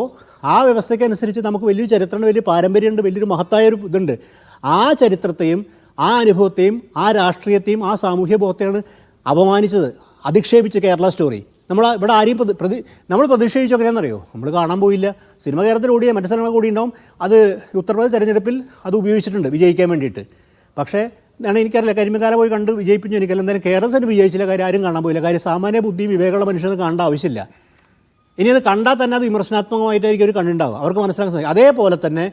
[SPEAKER 4] ആ വ്യവസ്ഥയ്ക്കനുസരിച്ച് നമുക്ക് വലിയൊരു ചരിത്രമുണ്ട്, വലിയ പാരമ്പര്യമുണ്ട്, വലിയൊരു മഹത്തായ ഒരു ഇതുണ്ട്. ആ ചരിത്രത്തെയും ആ അനുഭവത്തെയും ആ രാഷ്ട്രീയത്തെയും ആ സാമൂഹ്യ ബോധത്തെയാണ് അപമാനിച്ചത്, അധിക്ഷേപിച്ച് കേരള സ്റ്റോറി. ഇവിടെ ആരെയും നമ്മൾ പ്രതിഷേധിച്ചു എങ്ങനെയാണെന്നറിയോ? നമ്മൾ കാണാൻ പോയില്ല. സിനിമ കേരളത്തിൽ ഓടിയ മറ്റു സ്ഥലങ്ങൾ കൂടി ഉണ്ടാവും. അത് ഉത്തർപ്രദേശ് തെരഞ്ഞെടുപ്പിൽ അത് ഉപയോഗിച്ചിട്ടുണ്ട് വിജയിക്കാൻ വേണ്ടിയിട്ട്. പക്ഷേ എനിക്കറിയില്ല, കരിമീൻകാരെ പോയി കണ്ട് വിജയിപ്പിച്ചു എനിക്കല്ല. എന്തായാലും കേരളത്തിൽ വിജയിച്ചില്ല. കാര്യം ആരും കാണാൻ പോയില്ല. കാര്യം സാമാന്യ ബുദ്ധി വിവേകമുള്ള മനുഷ്യന് കാണേണ്ട ആവശ്യമില്ല. ഇനി അത് കണ്ടാൽ തന്നെ അത് വിമർശനാത്മകമായിട്ടായിരിക്കും അവർ കണ്ടുണ്ടാവുക. അവർക്ക് മനസ്സിലാക്കാൻ സാധിക്കും. അതേപോലെ തന്നെ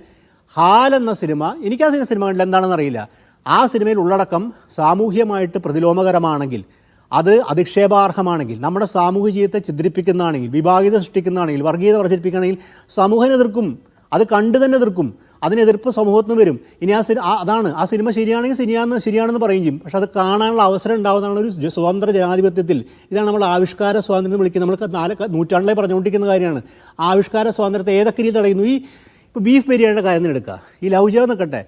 [SPEAKER 4] ഹാൽ എന്ന സിനിമ, എനിക്കാ സിനിമ കണ്ടില്ല, എന്താണെന്ന് അറിയില്ല. ആ സിനിമയിൽ ഉള്ളടക്കം സാമൂഹ്യമായിട്ട് പ്രതിലോമകരമാണെങ്കിൽ, അത് അധിക്ഷേപാർഹമാണെങ്കിൽ, നമ്മുടെ സാമൂഹ്യ ജീവിതത്തെ ഛിദ്രിപ്പിക്കുന്നതാണെങ്കിൽ, വിഭാഗീയത സൃഷ്ടിക്കുന്നതാണെങ്കിൽ, വർഗീയത പ്രചരിപ്പിക്കുകയാണെങ്കിൽ സമൂഹം എതിർക്കും. അത് കണ്ടു തന്നെ എതിർക്കും. അതിനെതിർപ്പ് സമൂഹത്തിന് വരും. ഇനി അതാണ് ആ സിനിമ ശരിയാണെങ്കിൽ ശരിയാണെന്ന് പറയും ചെയ്യും. പക്ഷെ അത് കാണാനുള്ള അവസരം ഉണ്ടാകുന്നതാണ് ഒരു സ്വതന്ത്ര ജനാധിപത്യത്തിൽ. ഇതാണ് നമ്മൾ ആവിഷ്കാര സ്വാതന്ത്ര്യം എന്ന് വിളിക്കുന്നത്. നമ്മൾ 4 നൂറ്റാണ്ടിലായി പറഞ്ഞുകൊണ്ടിരിക്കുന്ന കാര്യമാണ്. ആവിഷ്കാര സ്വാതന്ത്ര്യത്തെ ഏതൊക്കെ രീതിയിൽ തടയുന്നു? ഇപ്പോൾ ബീഫ് ബിരിയാണിയുടെ കാര്യം എടുക്കുക. ഈ ലവ് ജിഹാദ് നിൽക്കട്ടെ.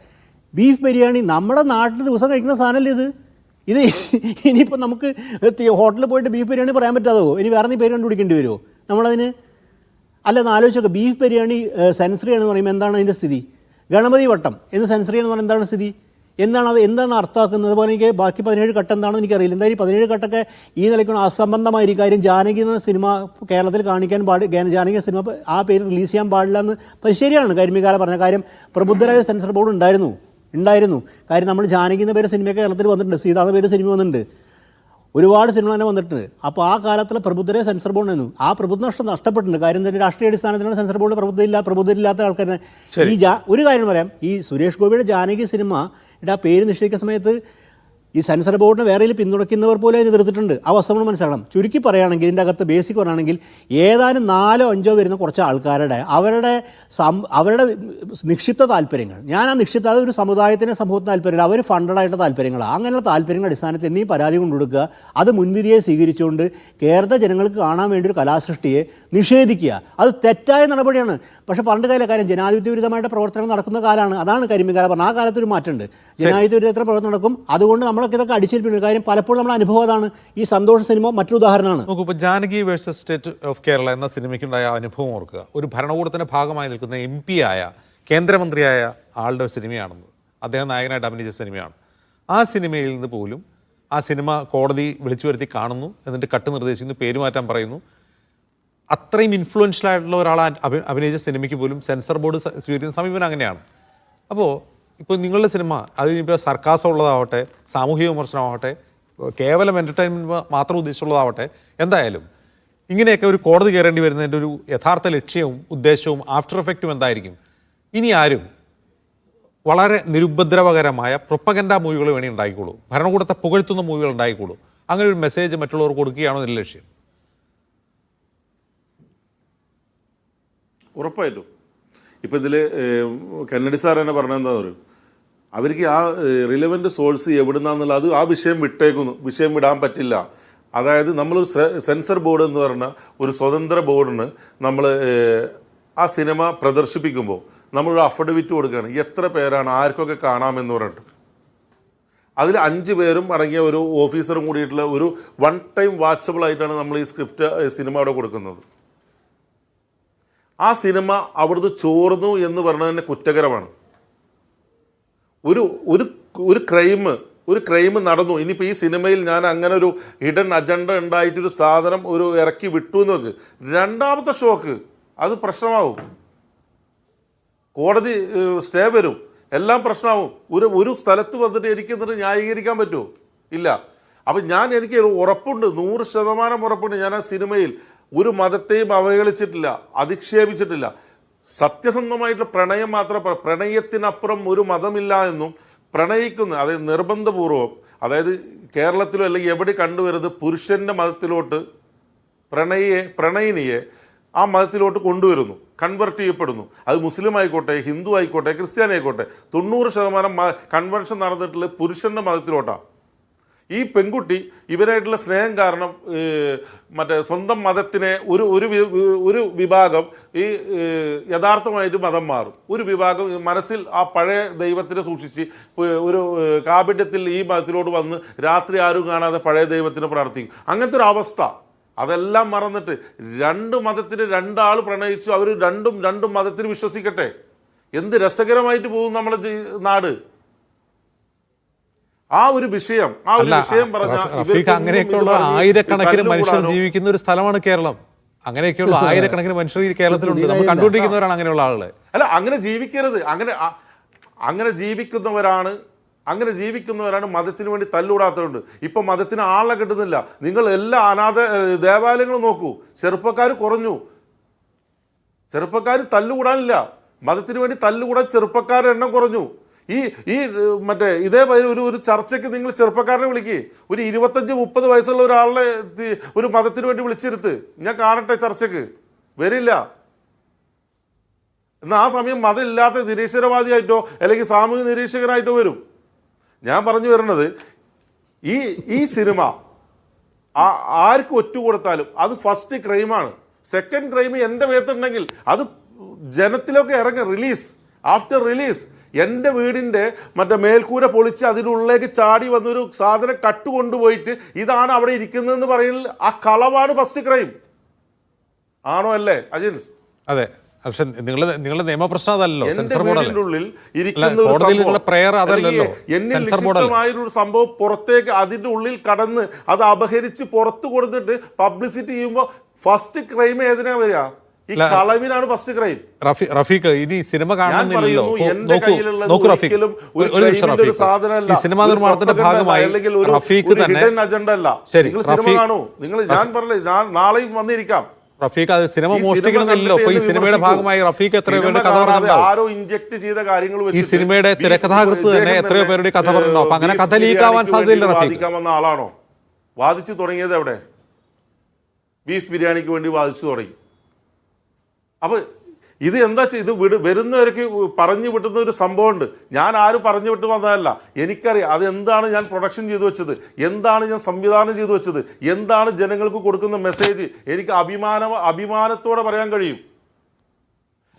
[SPEAKER 4] ബീഫ് ബിരിയാണി നമ്മുടെ നാട്ടിൽ ദിവസം കഴിക്കുന്ന സാധനമല്ലേ ഇത്? ഇത് ഇനിയിപ്പോൾ നമുക്ക് ഹോട്ടലിൽ പോയിട്ട് ബീഫ് ബിരിയാണി പറയാൻ പറ്റാതോ? ഇനി വേറെ പേര് കണ്ടുപിടിക്കേണ്ടി വരുമോ നമ്മളതിന്? അല്ലെന്ന് ആലോചിച്ചൊക്കെ, ബീഫ് ബിരിയാണി സെൻസറി ആണെന്ന് പറയുമ്പോൾ എന്താണ് അതിൻ്റെ സ്ഥിതി? ഗണപതി വട്ടം എന്ന് സെൻസറി എന്ന് പറഞ്ഞാൽ എന്താണ് സ്ഥിതി? എന്താണ് അർത്ഥമാക്കുന്നത്? അതുപോലെ എനിക്ക് ബാക്കി 17 കട്ട് എന്താണെന്ന് എനിക്കറിയില്ല. എന്തായാലും 17 കട്ടൊക്കെ ഈ നിലയ്ക്കാണ് അസംബന്ധമായ കാര്യം. ജാനകി എന്ന സിനിമ കേരളത്തിൽ കാണിക്കാൻ ജാനകി സിനിമ ആ പേര് റിലീസ് ചെയ്യാൻ പാടില്ല എന്ന് ശരിയാണ് കരിമികാല പറഞ്ഞ കാര്യം. പ്രബുദ്ധരായ സെൻസർ ബോർഡ് ഉണ്ടായിരുന്നു. കാര്യം നമ്മൾ ജാനകി എന്ന പേര് സിനിമയൊക്കെ കേരളത്തിൽ വന്നിട്ടുണ്ട്, സീത എന്ന പേര് സിനിമ വന്നിട്ടുണ്ട്, ഒരുപാട് സിനിമ തന്നെ വന്നിട്ടുണ്ട്. അപ്പോൾ ആ കാലത്തുള്ള പ്രബുദ്ധരെ സെൻസർ ബോർഡ് ആയിരുന്നു. ആ പ്രബുദ്ധ നഷ്ടപ്പെട്ടിട്ടുണ്ട്. കാര്യം തന്നെ രാഷ്ട്രീയ അടിസ്ഥാനത്തിലാണ് സെൻസർ ബോർഡ് പ്രബുദ്ധരില്ലാത്ത ആൾക്കാരെ. ഒരു കാര്യം പറയാം, ഈ സുരേഷ് ഗോപിയുടെ ജാനകി സിനിമയുടെ ആ പേര് നിശ്ചയിക്കുന്ന സമയത്ത് ഈ സെൻസർ ബോർഡിനെ വേറെ പിന്തുണയ്ക്കുന്നവർ പോലെ അതിന് എതിർത്തിട്ടുണ്ട്. ആ വസ്തുത നമ്മൾ മനസ്സിലാക്കണം. ചുരുക്കി പറയുകയാണെങ്കിൽ, ഇതിൻ്റെ അകത്ത് ബേസിക് പറയുകയാണെങ്കിൽ, ഏതാനും 4-5 വരുന്ന കുറച്ച് ആൾക്കാരുടെ അവരുടെ നിക്ഷിപ്ത താല്പര്യങ്ങൾ, ഞാൻ ആ നിക്ഷിപ്ത ഒരു സമുദായത്തിൻ്റെ സമൂഹത്തിന് താല്പര്യമില്ല, അവർ ഫണ്ടഡായിട്ട് താല്പര്യങ്ങളാണ്. അങ്ങനെയുള്ള താല്പര്യങ്ങളുടെ അടിസ്ഥാനത്തിൽ എന്നീ പരാതി കൊണ്ടുകൊടുക്കുക, അത് മുൻവിധിയെ സ്വീകരിച്ചുകൊണ്ട് കേരള ജനങ്ങൾക്ക് കാണാൻ വേണ്ടി ഒരു കലാസൃഷ്ടിയെ നിഷേധിക്കുക, അത് തെറ്റായ നടപടിയാണ്. പക്ഷേ പണ്ട് കാര്യം ജനാധിപത്യ വിരുദ്ധമായിട്ട് പ്രവർത്തനങ്ങൾ നടക്കുന്ന കാലമാണ്. അതാണ് കരിമികാല പറഞ്ഞത്. ആ കാലത്തൊരു മാറ്റമുണ്ട്. ജനാധിപത്യ വിരുദ്ധ പ്രവർത്തനം നടക്കും. അതുകൊണ്ട് നമ്മളൊക്കെ ഇതൊക്കെ അടിച്ചിരിപ്പിക്കുന്ന കാര്യം പലപ്പോഴും നമ്മുടെ അനുഭവം അതാണ്. ഈ സന്തോഷ സിനിമ മറ്റൊരു ഉദാഹരണമാണ്.
[SPEAKER 1] നോക്കൂ, ഇപ്പോൾ Janaki versus state of Kerala എന്ന സിനിമയ്ക്കുണ്ടായ അനുഭവം ഓർക്കുക. ഒരു ഭരണകൂടത്തിന്റെ ഭാഗമായി നിൽക്കുന്ന MP ആയ കേന്ദ്രമന്ത്രിയായ ആളുടെ സിനിമയാണെന്ന്, അദ്ദേഹം നായകനായിട്ട് അഭിനയിച്ച സിനിമയാണ്. ആ സിനിമയിൽ നിന്ന് പോലും ആ സിനിമ കോടതി വിളിച്ചു വരുത്തി കാണുന്നു, എന്നിട്ട് കട്ട് നിർദ്ദേശിക്കുന്നു, പേര് മാറ്റാൻ പറയുന്നു. അത്രയും ഇൻഫ്ലുവൻഷ്യൽ ആയിട്ടുള്ള ഒരാൾ അഭിനയിച്ച സിനിമയ്ക്ക് പോലും സെൻസർ ബോർഡ് സ്വീകരിക്കുന്ന സമീപനം അങ്ങനെയാണ്. അപ്പോൾ ഇപ്പോൾ നിങ്ങളുടെ സിനിമ അതിനിപ്പോൾ സർക്കാസം ഉള്ളതാവട്ടെ, സാമൂഹിക വിമർശനമാവട്ടെ, കേവലം എൻ്റർടൈൻമെൻറ്റ് മാത്രം ഉദ്ദേശിച്ചുള്ളതാവട്ടെ, എന്തായാലും ഇങ്ങനെയൊക്കെ ഒരു കോടതി കയറേണ്ടി വരുന്നതിൻ്റെ ഒരു യഥാർത്ഥ ലക്ഷ്യവും ഉദ്ദേശവും ആഫ്റ്റർ എഫക്റ്റും എന്തായിരിക്കും? ഇനി ആരും വളരെ നിരുപദ്രവകരമായ പ്രൊപ്പഗൻഡ മൂവികൾ വേണി ഉണ്ടായിക്കോളൂ, ഭരണകൂടത്തെ പുകഴ്ത്തുന്ന മൂവികൾ ഉണ്ടായിക്കോളൂ. അങ്ങനെ ഒരു മെസ്സേജ് മറ്റുള്ളവർ കൊടുക്കുകയാണോ ഇതിൻ്റെ ലക്ഷ്യം?
[SPEAKER 2] ഉറപ്പായിട്ടും. ഇപ്പം ഇതിൽ കന്നഡി സാർ തന്നെ പറഞ്ഞെന്താ പറയും, അവർക്ക് ആ റിലവൻറ്റ് സോഴ്സ് എവിടുന്നാന്നുള്ള അത് ആ വിഷയം വിട്ടേക്കുന്നു, വിഷയം വിടാൻ പറ്റില്ല. അതായത് നമ്മൾ സെൻസർ ബോർഡ് എന്ന് പറഞ്ഞ ഒരു സ്വതന്ത്ര ബോർഡിന് നമ്മൾ ആ സിനിമ പ്രദർശിപ്പിക്കുമ്പോൾ നമ്മളൊരു അഫിഡവിറ്റ് കൊടുക്കുകയാണ്, എത്ര പേരാണ് ആർക്കൊക്കെ കാണാമെന്ന് പറഞ്ഞിട്ട്. അതിൽ 5 പേരും അടങ്ങിയ ഒരു ഓഫീസറും കൂടിയിട്ടുള്ള ഒരു 1 ടൈം വാച്ചബിൾ ആയിട്ടാണ് നമ്മൾ ഈ സ്ക്രിപ്റ്റ് സിനിമ അവിടെ കൊടുക്കുന്നത്. ആ സിനിമ അവിടുന്ന് ചോർന്നു എന്ന് പറഞ്ഞത് തന്നെ കുറ്റകരമാണ്. ഒരു ക്രൈം നടന്നു. ഇനിയിപ്പോൾ ഈ സിനിമയിൽ ഞാൻ അങ്ങനെ ഒരു ഹിഡൻ അജണ്ട ഉണ്ടായിട്ടൊരു സാധനം ഇറക്കി വിട്ടു എന്ന് വെക്ക്, രണ്ടാമത്തെ ഷോക്ക് അത് പ്രശ്നമാവും, കോടതി സ്റ്റേ വരും, എല്ലാം പ്രശ്നമാവും. ഒരു സ്ഥലത്ത് വന്നിട്ട് എനിക്കെന്നിട്ട് ന്യായീകരിക്കാൻ പറ്റുമോ? ഇല്ല. അപ്പം എനിക്ക് ഉറപ്പുണ്ട്, 100% ഉറപ്പുണ്ട്, ഞാൻ ആ സിനിമയിൽ ഒരു മതത്തെയും അവഹേളിച്ചിട്ടില്ല, അധിക്ഷേപിച്ചിട്ടില്ല. സത്യസന്ധമായിട്ടുള്ള പ്രണയം മാത്രം, പ്രണയത്തിനപ്പുറം ഒരു മതമില്ല എന്നും പ്രണയിക്കുന്ന, അതായത് നിർബന്ധപൂർവം, അതായത് കേരളത്തിലോ അല്ലെങ്കിൽ എവിടെ കണ്ടുവരുന്നത് പുരുഷന്റെ മതത്തിലോട്ട് പ്രണയിനിയെ ആ മതത്തിലോട്ട് കൊണ്ടുവരുന്നു, കൺവെർട്ട് ചെയ്യപ്പെടുന്നു. അത് മുസ്ലിം ആയിക്കോട്ടെ, ഹിന്ദു ആയിക്കോട്ടെ, ക്രിസ്ത്യാനി ആയിക്കോട്ടെ, 90% കൺവെർഷൻ നടന്നിട്ടുള്ളത് പുരുഷന്റെ മതത്തിലോട്ടാണ്. ഈ പെൺകുട്ടി ഇവരായിട്ടുള്ള സ്നേഹം കാരണം സ്വന്തം മതത്തിനെ ഒരു വിഭാഗം ഈ യഥാർത്ഥമായിട്ട് മതം മാറും, ഒരു വിഭാഗം മനസ്സിൽ ആ പഴയ ദൈവത്തിനെ സൂക്ഷിച്ച് ഒരു കാപട്യത്തിൽ ഈ മതത്തിലോട്ട് വന്ന് രാത്രി ആരും കാണാതെ പഴയ ദൈവത്തിനെ പ്രാർത്ഥിക്കും. അങ്ങനത്തെ ഒരു അവസ്ഥ. അതെല്ലാം മറന്നിട്ട് 2 മതത്തിന് 2 ആൾ പ്രണയിച്ചു, അവർ രണ്ടും മതത്തിൽ വിശ്വസിക്കട്ടെ. എന്ത് രസകരമായിട്ട് പോകും നമ്മുടെ നാട്. ആ ഒരു വിഷയം
[SPEAKER 1] അങ്ങനെയൊക്കെയുള്ള ആയിരക്കണക്കിന് മനുഷ്യർ ജീവിക്കുന്ന ഒരു സ്ഥലമാണ് കേരളം. അങ്ങനെയൊക്കെയുള്ള ആയിരക്കണക്കിന് മനുഷ്യർ ഈ കേരളത്തിലുണ്ട്. നമ്മൾ കണ്ടുകൊണ്ടിരിക്കുന്നവരാണ് അങ്ങനെയുള്ള ആളുകൾ.
[SPEAKER 2] അല്ല, അങ്ങനെ ജീവിക്കരുത്. അങ്ങനെ ജീവിക്കുന്നവരാണ് മതത്തിന് വേണ്ടി തല്ലൂടാത്തതുണ്ട്. ഇപ്പൊ മതത്തിന് ആളെ കിട്ടുന്നില്ല. നിങ്ങൾ എല്ലാ അനാഥ ദേവാലയങ്ങളും നോക്കൂ, ചെറുപ്പക്കാർ കുറഞ്ഞു. ചെറുപ്പക്കാർ തല്ലുകൂടാനില്ല, മതത്തിന് വേണ്ടി തല്ലുകൂടാൻ ചെറുപ്പക്കാരുടെ എണ്ണം കുറഞ്ഞു. ഇതേപോലെ ഒരു ചർച്ചയ്ക്ക് നിങ്ങൾ ചെറുപ്പക്കാരനെ വിളിക്കുക, ഒരു 25-30 വയസ്സുള്ള ഒരാളെ ഒരു മതത്തിന് വേണ്ടി വിളിച്ചിരുത്ത്, ഞാൻ കാണട്ടെ ചർച്ചയ്ക്ക്. വരില്ല. എന്നാൽ ആ സമയം മതമില്ലാത്ത നിരീശ്വരവാദിയായിട്ടോ അല്ലെങ്കിൽ സാമൂഹിക നിരീക്ഷകനായിട്ടോ വരും. ഞാൻ പറഞ്ഞു വരുന്നത്, ഈ സിനിമ ആർക്ക് ഒറ്റുകൊടുത്താലും അത് ഫസ്റ്റ് ക്രൈമാണ്. സെക്കൻഡ് ക്രൈം എൻ്റെ മേത്തുണ്ടെങ്കിൽ അത് ജനത്തിലൊക്കെ ഇറങ്ങി ആഫ്റ്റർ റിലീസ് എൻ്റെ വീടിൻ്റെ മറ്റേ മേൽക്കൂര പൊളിച്ച് അതിനുള്ളിലേക്ക് ചാടി വന്നൊരു സാധനം കട്ടുകൊണ്ടുപോയിട്ട് ഇതാണ് അവിടെ ഇരിക്കുന്നതെന്ന് പറയുന്നത് ആ കളവാണ് ഫസ്റ്റ് ക്രൈം. ആണോ അല്ലേ അജിൻസ്?
[SPEAKER 1] അതെ, പക്ഷെ നിങ്ങളുടെ നിയമപ്രശ്നം അതല്ലോ, സെൻസർ
[SPEAKER 2] ഉള്ളിൽ
[SPEAKER 1] ബോർഡല്ലേ.
[SPEAKER 2] സംഭവം പുറത്തേക്ക് അതിന്റെ ഉള്ളിൽ കടന്ന് അത് അപഹരിച്ച് പുറത്ത് കൊടുത്തിട്ട് പബ്ലിസിറ്റി ചെയ്യുമ്പോൾ ഫസ്റ്റ് ക്രൈം ഏതിനാ വരിക? ഈ കളവിനാണ് ഫസ്റ്റ് ക്രൈം.
[SPEAKER 1] റഫീഖ്, ഇനി സിനിമ കാണുന്നില്ലല്ലോ.
[SPEAKER 2] എന്റെ കയ്യിലുള്ളത് ഒരിക്കലും ഒരു സാധനമല്ല,
[SPEAKER 1] സിനിമാ നിർമ്മാണത്തിന്റെ ഭാഗമായി
[SPEAKER 2] അല്ലെങ്കിൽ ഒരു ഹിഡൻ അജണ്ട അല്ല. നിങ്ങൾ സിനിമ കാണൂ. നിങ്ങൾ ഞാൻ പറഞ്ഞില്ലേ, നാളെയും വന്നിരിക്കാം.
[SPEAKER 1] റഫീഖ്, അത് സിനിമ മോഷ്ടിക്കണമെന്നില്ലല്ലോ. ഇപ്പൊ ഈ സിനിമയുടെ ഭാഗമായി റഫീഖ് എത്രയോ പേരുടെ കഥ പറഞ്ഞിട്ടുണ്ടാവും.
[SPEAKER 2] ആരോ ഇഞ്ചക്ട് ചെയ്ത കാര്യങ്ങൾ
[SPEAKER 1] ഈ സിനിമയുടെ തിരക്കഥാകൃത്ത് തന്നെ എത്രയോ പേരുടെ കഥ പറഞ്ഞിട്ടുണ്ടാവും. അപ്പൊ അങ്ങനെ കഥ ലീക്കാവാൻ സാധ്യതയില്ല.
[SPEAKER 2] വാദിക്കാൻ വന്ന ആളാണോ? വാദിച്ചു തുടങ്ങിയത് എവിടെ? ബീഫ് ബിരിയാണിക്ക് വേണ്ടി വാദിച്ചു തുടങ്ങി. അപ്പൊ ഇത് എന്താ ഇത് വരുന്നവർക്ക് പറഞ്ഞു വിട്ടുന്ന ഒരു സംഭവമുണ്ട്. ഞാൻ ആരും പറഞ്ഞു വിട്ട് വന്നതല്ല, എനിക്കറിയാം അത് എന്താണ് ഞാൻ പ്രൊഡക്ഷൻ ചെയ്തു വെച്ചത്, എന്താണ് ഞാൻ സംവിധാനം ചെയ്തു വെച്ചത്, എന്താണ് ജനങ്ങൾക്ക് കൊടുക്കുന്ന മെസ്സേജ്. എനിക്ക് അഭിമാനത്തോടെ പറയാൻ കഴിയും.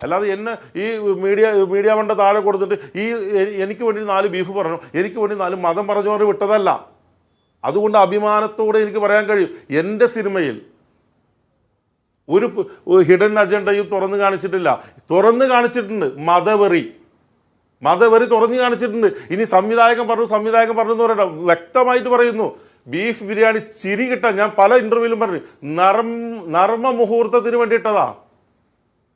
[SPEAKER 2] അല്ലാതെ എന്നെ ഈ മീഡിയ വണ്ട താഴെ കൊടുത്തിട്ട് എനിക്ക് വേണ്ടി 4 ബീഫ് പറഞ്ഞു, എനിക്ക് വേണ്ടി 4 മതം പറഞ്ഞുകൊണ്ട് വിട്ടതല്ല. അതുകൊണ്ട് അഭിമാനത്തോടെ എനിക്ക് പറയാൻ കഴിയും, എൻ്റെ സിനിമയിൽ ഒരു ഹിഡൻ അജണ്ടയും തുറന്നു കാണിച്ചിട്ടില്ല. തുറന്നു കാണിച്ചിട്ടുണ്ട് മതവെറി തുറന്നു കാണിച്ചിട്ടുണ്ട്. ഇനി സംവിധായകൻ പറഞ്ഞു എന്ന് പറയണ്ട, വ്യക്തമായിട്ട് പറയുന്നു. ബീഫ് ബിരിയാണി ചിരി കിട്ടാൻ ഞാൻ പല ഇന്റർവ്യൂവിലും പറഞ്ഞു, നർമ്മ മുഹൂർത്തത്തിന് വേണ്ടിയിട്ടതാ.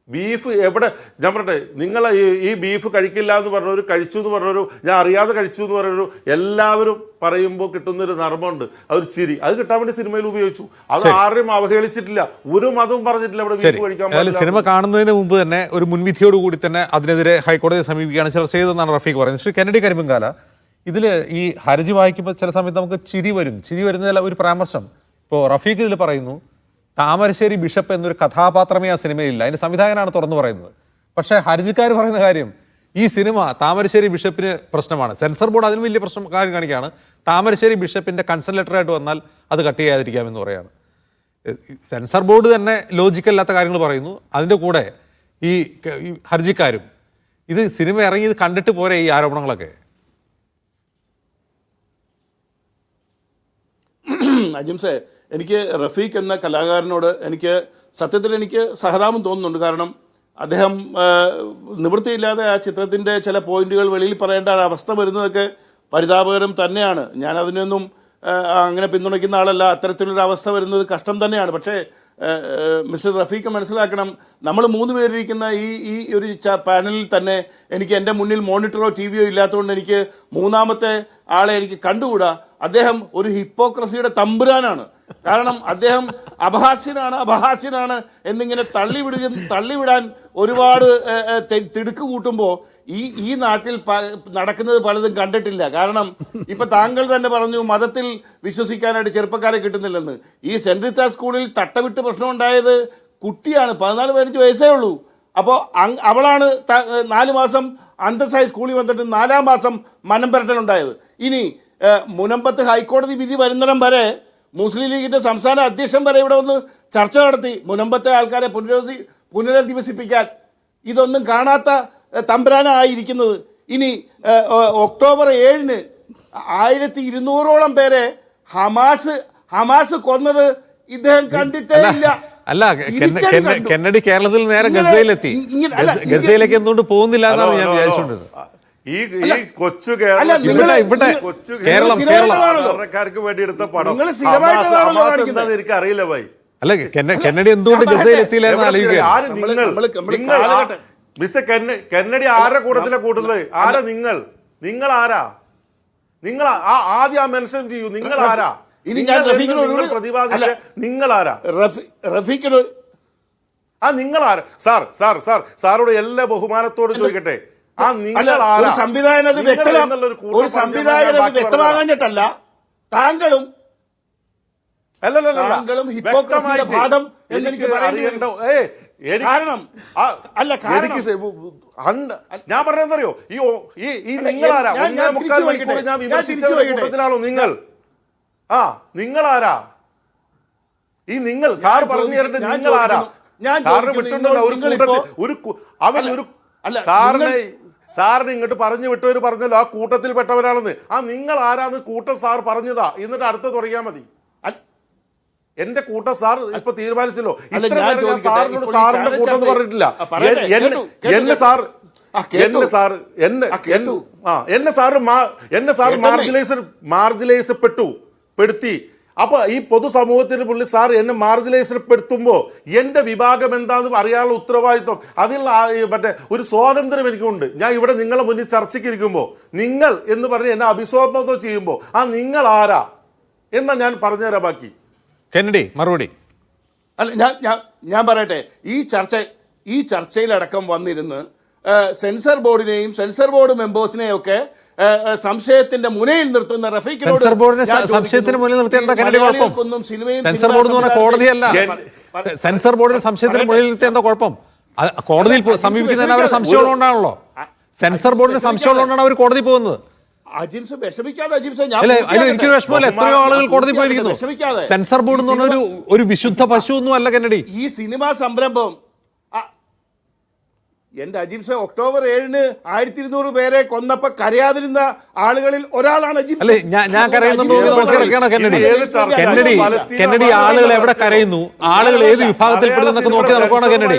[SPEAKER 2] ബീഫ് എവിടെ, ഞാൻ പറയട്ടെ, നിങ്ങൾ ഈ ബീഫ് കഴിക്കില്ല എന്ന് പറഞ്ഞൊരു, കഴിച്ചു എന്ന് പറഞ്ഞൊരു, ഞാൻ അറിയാതെ കഴിച്ചു എന്ന് പറഞ്ഞൊരു, എല്ലാവരും പറയുമ്പോൾ കിട്ടുന്നൊരു നർമ്മമുണ്ട്, അതൊരു ചിരി. അത് കിട്ടാൻ വേണ്ടി സിനിമയിൽ ഉപയോഗിച്ചു. അത് ആരെയും അവഹേളിച്ചിട്ടില്ല, ഒരു മതവും പറഞ്ഞിട്ടില്ല ഇവിടെ ബീഫ് കഴിക്കാൻ.
[SPEAKER 1] സിനിമ കാണുന്നതിന് മുമ്പ് തന്നെ ഒരു മുൻവിധിയോട് കൂടി തന്നെ അതിനെതിരെ ഹൈക്കോടതിയെ സമീപിക്കുകയാണ് ചിലർ ചെയ്തതെന്നാണ് റഫീഖ് പറയുന്നത്. ശ്രീ കെന്നഡി കരിമ്പങ്കാല, ഇതിൽ ഈ ഹർജി വായിക്കുമ്പോൾ ചില സമയത്ത് നമുക്ക് ചിരി വരുന്നതിൽ ഒരു പരാമർശം ഇപ്പോൾ റഫീഖ് ഇതിൽ പറയുന്നു, താമരശ്ശേരി ബിഷപ്പ് എന്നൊരു കഥാപാത്രമേ ആ സിനിമയിലില്ല, അതിന്റെ സംവിധായകനാണ് തുറന്നു പറയുന്നത്. പക്ഷേ ഹർജിക്കാർ പറയുന്ന കാര്യം, ഈ സിനിമ താമരശ്ശേരി ബിഷപ്പിന് പ്രശ്നമാണ്, സെൻസർ ബോർഡ് അതിന് വലിയ കാര്യം കാണിക്കുകയാണ്, താമരശ്ശേരി ബിഷപ്പിന്റെ കൺസേൺ ലെറ്ററായിട്ട് വന്നാൽ അത് കട്ട് ചെയ്യാതിരിക്കാമെന്ന് പറയാണ്. സെൻസർ ബോർഡ് തന്നെ ലോജിക്കല്ലാത്ത കാര്യങ്ങൾ പറയുന്നു, അതിൻ്റെ കൂടെ ഈ ഹർജിക്കാരും. ഇത് സിനിമ ഇറങ്ങി ഇത് കണ്ടിട്ട് പോരെ ഈ ആരോപണങ്ങളൊക്കെ?
[SPEAKER 3] അജിംസെ, എനിക്ക് റഫീഖ് എന്ന കലാകാരനോട് സത്യത്തിൽ എനിക്ക് സഹതാപം തോന്നുന്നുണ്ട്. കാരണം അദ്ദേഹം നിവൃത്തിയില്ലാതെ ആ ചിത്രത്തിൻ്റെ ചില പോയിന്റുകൾ വെളിയിൽ പറയേണ്ട അവസ്ഥ വരുന്നതൊക്കെ പരിതാപകരം തന്നെയാണ്. ഞാൻ അതിനൊന്നും അങ്ങനെ പിന്തുണയ്ക്കുന്ന ആളല്ല. അത്തരത്തിലൊരു അവസ്ഥ വരുന്നത് കഷ്ടം തന്നെയാണ്. പക്ഷേ മിസ്റ്റർ റഫീഖ് മനസ്സിലാക്കണം, നമ്മൾ 3 പേരിരിക്കുന്ന ഈ ഒരു പാനലിൽ തന്നെ എനിക്ക് എൻ്റെ മുന്നിൽ മോണിറ്ററോ ടി-വിയോ ഇല്ലാത്തതുകൊണ്ട് എനിക്ക് മൂന്നാമത്തെ ആളെ എനിക്ക് കണ്ടുകൂടാ. അദ്ദേഹം ഒരു ഹിപ്പോക്രസിയുടെ തമ്പുരാനാണ്. കാരണം അദ്ദേഹം അപഹാസ്യനാണ് എന്നിങ്ങനെ തള്ളിവിടാൻ ഒരുപാട് തിടുക്ക് കൂട്ടുമ്പോൾ ഈ നാട്ടിൽ നടക്കുന്നത് പലതും കണ്ടിട്ടില്ല. കാരണം ഇപ്പൊ താങ്കൾ തന്നെ പറഞ്ഞു, മതത്തിൽ വിശ്വസിക്കാനായിട്ട് ചെറുപ്പക്കാരെ കിട്ടുന്നില്ലെന്ന്. ഈ സെന്റ് റീത്ത സ്കൂളിൽ തട്ടവിട്ട് പ്രശ്നം ഉണ്ടായത് കുട്ടിയാണ്, 14-15 വയസ്സേ ഉള്ളൂ. അപ്പോൾ അവളാണ് 4 മാസം അന്തസ്സായി സ്കൂളിൽ വന്നിട്ട് 4-ാം മാസം മനം പുരട്ടലുണ്ടായത്. ഇനി മുനമ്പത്ത് ഹൈക്കോടതി വിധി വരുന്നിടം വരെ മുസ്ലിം ലീഗിന്റെ സംസ്ഥാന അധ്യക്ഷൻ വരെ ഇവിടെ ഒന്ന് ചർച്ച നടത്തി മുനമ്പത്തെ ആൾക്കാരെ പുനരധിവസിപ്പിക്കാൻ. ഇതൊന്നും കാണാത്ത തമ്പുരാനായിരിക്കുന്നത്. ഇനി ഒക്ടോബർ 7-ന് 1200ഓളം പേരെ ഹമാസ് കൊന്നത് ഇദ്ദേഹം കണ്ടിട്ടേ ഇല്ല.
[SPEAKER 1] അല്ല, കെന്നഡി കേരളത്തിൽ നേരെ ഗസയിലെത്തി. ഗസയിലേക്ക് എന്തുകൊണ്ട് പോകുന്നില്ല എന്നാണ് ഞാൻ വിചാരിച്ചുകൊണ്ടിരുന്നത്.
[SPEAKER 2] ഈ കൊച്ചു കേരളം കേരളക്കാർക്ക് വേണ്ടി എടുത്ത പടം എനിക്ക് അറിയില്ല ഭായി.
[SPEAKER 1] അല്ല, കെന്നഡി എന്തുകൊണ്ട് ഗസയിൽ എത്തിയില്ല എന്ന് ആലോചിക്കുക.
[SPEAKER 2] മിസ്റ്റർ കെന്നഡി ആരുടെ കൂട്ടത്തിലെ കൂട്ടുന്നത്? ആരാ നിങ്ങൾ ആരാ? നിങ്ങൾ ആദ്യം മെൻഷൻ ചെയ്യൂ, നിങ്ങൾ ആരാ? പ്രതിപാദിച്ച നിങ്ങൾ ആരാ? നിങ്ങൾ ആരാ? സാറോട് എല്ലാ ബഹുമാനത്തോടും ചോദിക്കട്ടെ,
[SPEAKER 3] ഒരു സംവിധായകൻ വ്യക്തമാകാഞ്ഞിട്ടല്ല, താങ്കളും ഹിപ്പോക്രസിയുടെ ഭാഗം എന്നെനിക്ക് പറയേണ്ടോ? കാരണം
[SPEAKER 2] ഞാൻ പറഞ്ഞെന്തറിയോ, ഈ നിങ്ങളാരാ? ഞാൻ വിമർശിച്ച കൂട്ടത്തിലാണോ നിങ്ങൾ? നിങ്ങളാരാ? ഈ നിങ്ങൾ സാർ പറഞ്ഞു തരട്ടെ, നിങ്ങളാരാ? സാറിന് വിട്ടുണ്ടല്ലോ ഒരു കൂട്ടത്തിൽ സാറിനെ സാറിന് ഇങ്ങോട്ട് പറഞ്ഞു വിട്ടവർ പറഞ്ഞല്ലോ ആ കൂട്ടത്തിൽ പെട്ടവരാണെന്ന്. ആ നിങ്ങൾ ആരാന്ന് കൂട്ടം സാർ പറഞ്ഞതാ, എന്നിട്ട് അടുത്ത് തുടങ്ങിയാൽ മതി. എന്റെ കൂട്ടം സാർ ഇപ്പൊ തീരുമാനിച്ചല്ലോ. ഇത്ര നേരം ഞാൻ സാറിനോട് സാറിന്റെ കൂട്ടം എന്ന് പറഞ്ഞിട്ടില്ല. എന്നെ സാർ പെടുത്തി. അപ്പൊ ഈ പൊതുസമൂഹത്തിന് മുന്നിൽ സാർ എന്നെ മാർജിനലൈസ്പ്പെടുത്തുമ്പോൾ എന്റെ വിഭാഗം എന്താണെന്ന് അറിയാനുള്ള ഉത്തരവാദിത്വം, അതിനുള്ള മറ്റേ ഒരു സ്വാതന്ത്ര്യം എനിക്കുണ്ട്. ഞാൻ ഇവിടെ നിങ്ങളെ മുന്നിൽ ചർച്ചയ്ക്ക് ഇരിക്കുമ്പോൾ നിങ്ങൾ എന്ന് പറഞ്ഞ് എന്നെ അഭിസംബോധന ചെയ്യുമ്പോൾ ആ നിങ്ങൾ ആരാ എന്നാ ഞാൻ പറഞ്ഞുതരാം. ബാക്കി
[SPEAKER 1] കെന്നഡി മറുപടി.
[SPEAKER 3] അല്ല, ഞാൻ പറയട്ടെ, ഈ ചർച്ചയിലടക്കം വന്നിരുന്ന് സെൻസർ ബോർഡിനെയും സെൻസർ ബോർഡ് മെമ്പേഴ്സിനെയും ഒക്കെ സംശയത്തിന്റെ മുനയിൽ നിർത്തുന്ന റഫീഖിനോട്
[SPEAKER 1] സംശയത്തിന് മുന്നിൽ നിർത്തി എന്താ കെന്നഡി കുഴപ്പം? സെൻസർ ബോർഡ് എന്ന് പറഞ്ഞാൽ കോടതിയല്ല. സെൻസർ ബോർഡിന് സംശയത്തിന് മുന്നിൽ നിർത്തി എന്താ കുഴപ്പം? കോടതിയിൽ സമീപിക്കുന്നതിന് അവരെ സംശയമുള്ളതുകൊണ്ടാണല്ലോ. സെൻസർ ബോർഡിന് സംശയമുള്ളതുകൊണ്ടാണ് അവർ കോടതി പോകുന്നത്.
[SPEAKER 3] അജിംസ് വിഷമിക്കാതെ,
[SPEAKER 1] എനിക്ക് വിഷമമില്ല. എത്രയോ ആളുകൾ കോടതി പോയിരിക്കുന്നു. സെൻസർ ബോർഡ് എന്ന് പറഞ്ഞ ഒരു വിശുദ്ധ പശു ഒന്നും അല്ല കെന്നഡി.
[SPEAKER 3] ഈ സിനിമാ സംരംഭം എന്റെ അജിംസ് ഒക്ടോബർ 7-ന് 1200 പേരെ കൊന്നപ്പോ കരയാതിരുന്ന ആളുകളിൽ ഒരാളാണ് അജിംസ്.
[SPEAKER 1] അല്ലെ, ഞാൻ കരയുന്നുണ്ടോ കെന്നഡി? ആളുകൾ എവിടെ കരയുന്നു, ആളുകൾ ഏത് വിഭാഗത്തിൽപ്പെടുന്നൊക്കെ നോക്കി നടക്കുകയാണോ കെന്നഡി?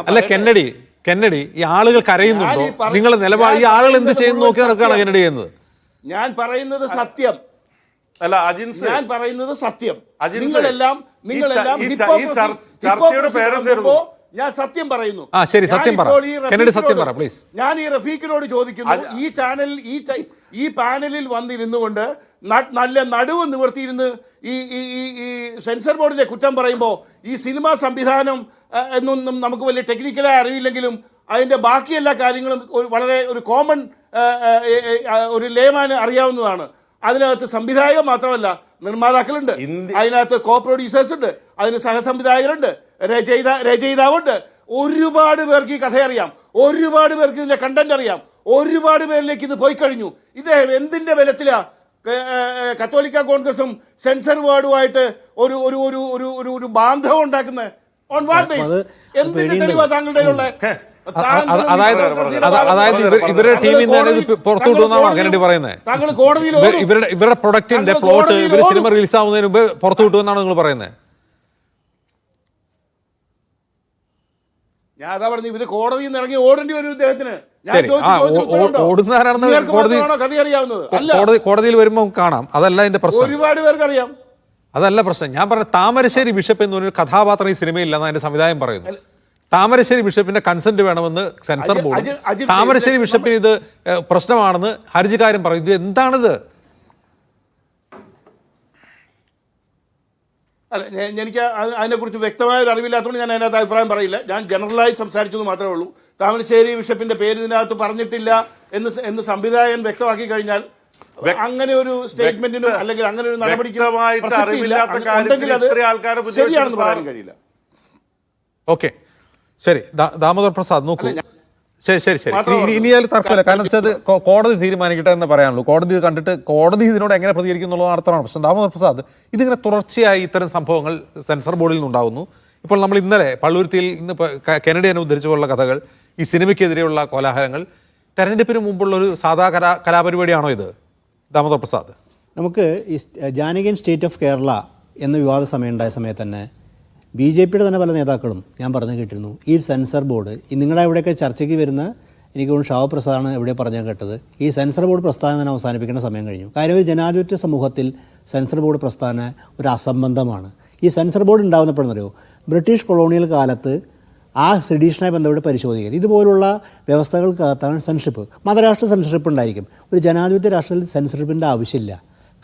[SPEAKER 1] അല്ല കെന്നഡി, ഈ ആളുകൾ കരയുന്നുണ്ടോ? നിങ്ങളുടെ നിലപാട്, ഈ ആളുകൾ എന്ത് ചെയ്യുന്നു നോക്കി നടക്കുകയാണോ കെന്നഡി ചെയ്യുന്നത്?
[SPEAKER 3] ഞാൻ പറയുന്നത് സത്യം.
[SPEAKER 2] അല്ല അജിൻസ്,
[SPEAKER 3] ഞാൻ പറയുന്നത് സത്യം. നിങ്ങളെല്ലാം ഞാൻ സത്യം പറയുന്നു.
[SPEAKER 1] ശരി, സത്യം പറ കെന്നഡി, സത്യം പറ പ്ലീസ്.
[SPEAKER 3] ഞാൻ ഈ റഫീഖിനോട് ചോദിക്കുന്നു, ഈ പാനലിൽ വന്നിരുന്നു കൊണ്ട് നല്ല നടുവ് നിവർത്തിയിരുന്ന് ഈ സെൻസർ ബോർഡിന്റെ കുറ്റം പറയുമ്പോൾ ഈ സിനിമാ സംവിധാനം എന്നൊന്നും നമുക്ക് വലിയ ടെക്നിക്കലായി അറിയില്ലെങ്കിലും അതിന്റെ ബാക്കി എല്ലാ കാര്യങ്ങളും വളരെ ഒരു കോമൺ ഒരു ലേമാന് അറിയാവുന്നതാണ്. അതിനകത്ത് സംവിധായകൻ മാത്രമല്ല, നിർമ്മാതാക്കളുണ്ട്, അതിനകത്ത് കോ പ്രൊഡ്യൂസേഴ്സ് ഉണ്ട്, അതിന് സഹസംവിധായകരുണ്ട്, രചയിതാവുണ്ട്. ഒരുപാട് പേർക്ക് ഈ കഥ അറിയാം, ഒരുപാട് പേർക്ക് ഇതിന്റെ കണ്ടന്റ് അറിയാം, ഒരുപാട് പേരിലേക്ക് ഇത് പോയി കഴിഞ്ഞു. ഇത് എന്തിന്റെ ബലത്തിലാ കത്തോലിക്ക കോൺഗ്രസും സെൻസർ ബോർഡുമായിട്ട് ഒരു ഒരു ഒരു ഒരു ഒരു ഒരു ബാന്ധവം ഉണ്ടാക്കുന്നത്? On what base? എന്തിന്റെ തെളിവാ താങ്കളുടെ ഉള്ളത്?
[SPEAKER 1] അതായത് ഇവരുടെ ടീമിൽ നിന്ന് പുറത്തു വിട്ടുവെന്നാണോ കെന്നഡി പറയുന്നത്?
[SPEAKER 3] താങ്കൾ കോടതിയിൽ
[SPEAKER 1] ഇവരുടെ പ്രൊഡക്റ്റിന്റെ പ്ലോട്ട് ഇവർ സിനിമ റിലീസ് ആവുന്നതിന് മുമ്പ് പുറത്തു വിട്ടുവെന്നാണോ നിങ്ങൾ പറയുന്നത്?
[SPEAKER 3] ഞാൻ അതാ പറഞ്ഞു, ഇവര് കോടതിയിൽ നിന്ന് ഇറങ്ങി ഓടേണ്ടി വരും ഇദ്ദേഹത്തിന്.
[SPEAKER 1] ഓടുന്നവരാണെന്ന് കോടതിയിൽ വരുമ്പോൾ കാണാം. അതല്ല ഇതിന്റെ പ്രശ്നം.
[SPEAKER 3] ഒരുപാട് പേർക്ക് അറിയാം,
[SPEAKER 1] അതല്ല പ്രശ്നം. ഞാൻ പറഞ്ഞ താമരശ്ശേരി ബിഷപ്പ് എന്നൊരു കഥാപാത്രം ഈ സിനിമയില്ലെന്ന് അതിന്റെ സംവിധായം പറയുന്നു. താമരശ്ശേരി ബിഷപ്പിന്റെ കൺസെന്റ് വേണമെന്ന് സെൻസർ ബോർഡ്, താമരശ്ശേരി ബിഷപ്പിന് ഇത് പ്രശ്നമാണെന്ന് ഹർജിക്കാരൻ പറയും. ഇത് എന്താണിത്?
[SPEAKER 3] അല്ല, എനിക്ക് അതിനെക്കുറിച്ച് വ്യക്തമായ ഒരു അറിവില്ലാത്തതുകൊണ്ട് ഞാൻ അതിനകത്ത് അഭിപ്രായം പറയില്ല. ഞാൻ ജനറലായി സംസാരിച്ചത് മാത്രമേ ഉള്ളൂ. താമരശ്ശേരി ബിഷപ്പിന്റെ പേര് ഇതിനകത്ത് പറഞ്ഞിട്ടില്ല എന്ന് സംവിധായകൻ വ്യക്തമാക്കി കഴിഞ്ഞാൽ അങ്ങനെ ഒരു സ്റ്റേറ്റ്മെന്റിനും അല്ലെങ്കിൽ അങ്ങനെ ഒരു നടപടിക്കും ശരിയാണെന്ന് പറയാൻ കഴിയില്ല.
[SPEAKER 1] ഓക്കെ, ശരി. ദാമോദർ പ്രസാദ് നോക്കൂ. ശരി. ഇനി അതിൽ തർക്കമില്ല. കാരണം വെച്ചാൽ കോടതി തീരുമാനിക്കട്ടെ എന്ന് പറയാനുള്ളൂ. കോടതി കണ്ടിട്ട് കോടതി ഇതിനോട് എങ്ങനെ പ്രതികരിക്കും എന്നുള്ളത് അർത്ഥമാണ് പ്രശ്നം. ദാമോദർ പ്രസാദ്, ഇതിങ്ങനെ തുടർച്ചയായി ഇത്തരം സംഭവങ്ങൾ സെൻസർ ബോർഡിൽ നിന്നുണ്ടാകുന്നു. ഇപ്പോൾ നമ്മൾ ഇന്നലെ പള്ളുരുത്തിയിൽ ഇന്ന് കെന്നഡിയെ ഉദ്ധരിച്ചുള്ള കഥകൾ, ഈ സിനിമയ്ക്കെതിരെയുള്ള കോലാഹലങ്ങൾ, തെരഞ്ഞെടുപ്പിന് മുമ്പുള്ള ഒരു സാധാ കലാപരിപാടിയാണോ ഇത്? ദാമോദർ പ്രസാദ്,
[SPEAKER 4] നമുക്ക് ഈ ജാനകിയൻ സ്റ്റേറ്റ് ഓഫ് കേരള എന്ന വിവാദ സമയം ഉണ്ടായ സമയത്ത് തന്നെ BJPയുടെ തന്നെ പല നേതാക്കളും ഞാൻ പറഞ്ഞു കേട്ടിരുന്നു, ഈ സെൻസർ ബോർഡ് നിങ്ങളുടെ ഇവിടെയൊക്കെ ചർച്ചയ്ക്ക് വരുന്ന, എനിക്ക് തോന്നുന്നു ഷാവപ്രസാദാണ് ഇവിടെ പറഞ്ഞാൽ കേട്ടത്, ഈ സെൻസർ ബോർഡ് പ്രസ്താവന തന്നെ അവസാനിപ്പിക്കേണ്ട സമയം കഴിഞ്ഞു. കാര്യം ഒരു ജനാധിപത്യ സമൂഹത്തിൽ സെൻസർ ബോർഡ് പ്രസ്താവന ഒരു അസംബന്ധമാണ്. ഈ സെൻസർ ബോർഡ് ഉണ്ടാകുന്നപ്പോഴെന്നറിയോ, ബ്രിട്ടീഷ് കൊളോണിയൽ കാലത്ത് ആ സെഡീഷനായി ബന്ധപ്പെട്ട് പരിശോധിക്കുക, ഇതുപോലുള്ള വ്യവസ്ഥകൾക്കകത്താണ് സെൻസർഷിപ്പ്. മതരാഷ്ട്ര സെൻസർഷിപ്പ് ഉണ്ടായിരിക്കും. ഒരു ജനാധിപത്യ രാഷ്ട്രത്തിൽ സെൻസർഷിപ്പിൻ്റെ ആവശ്യമില്ല.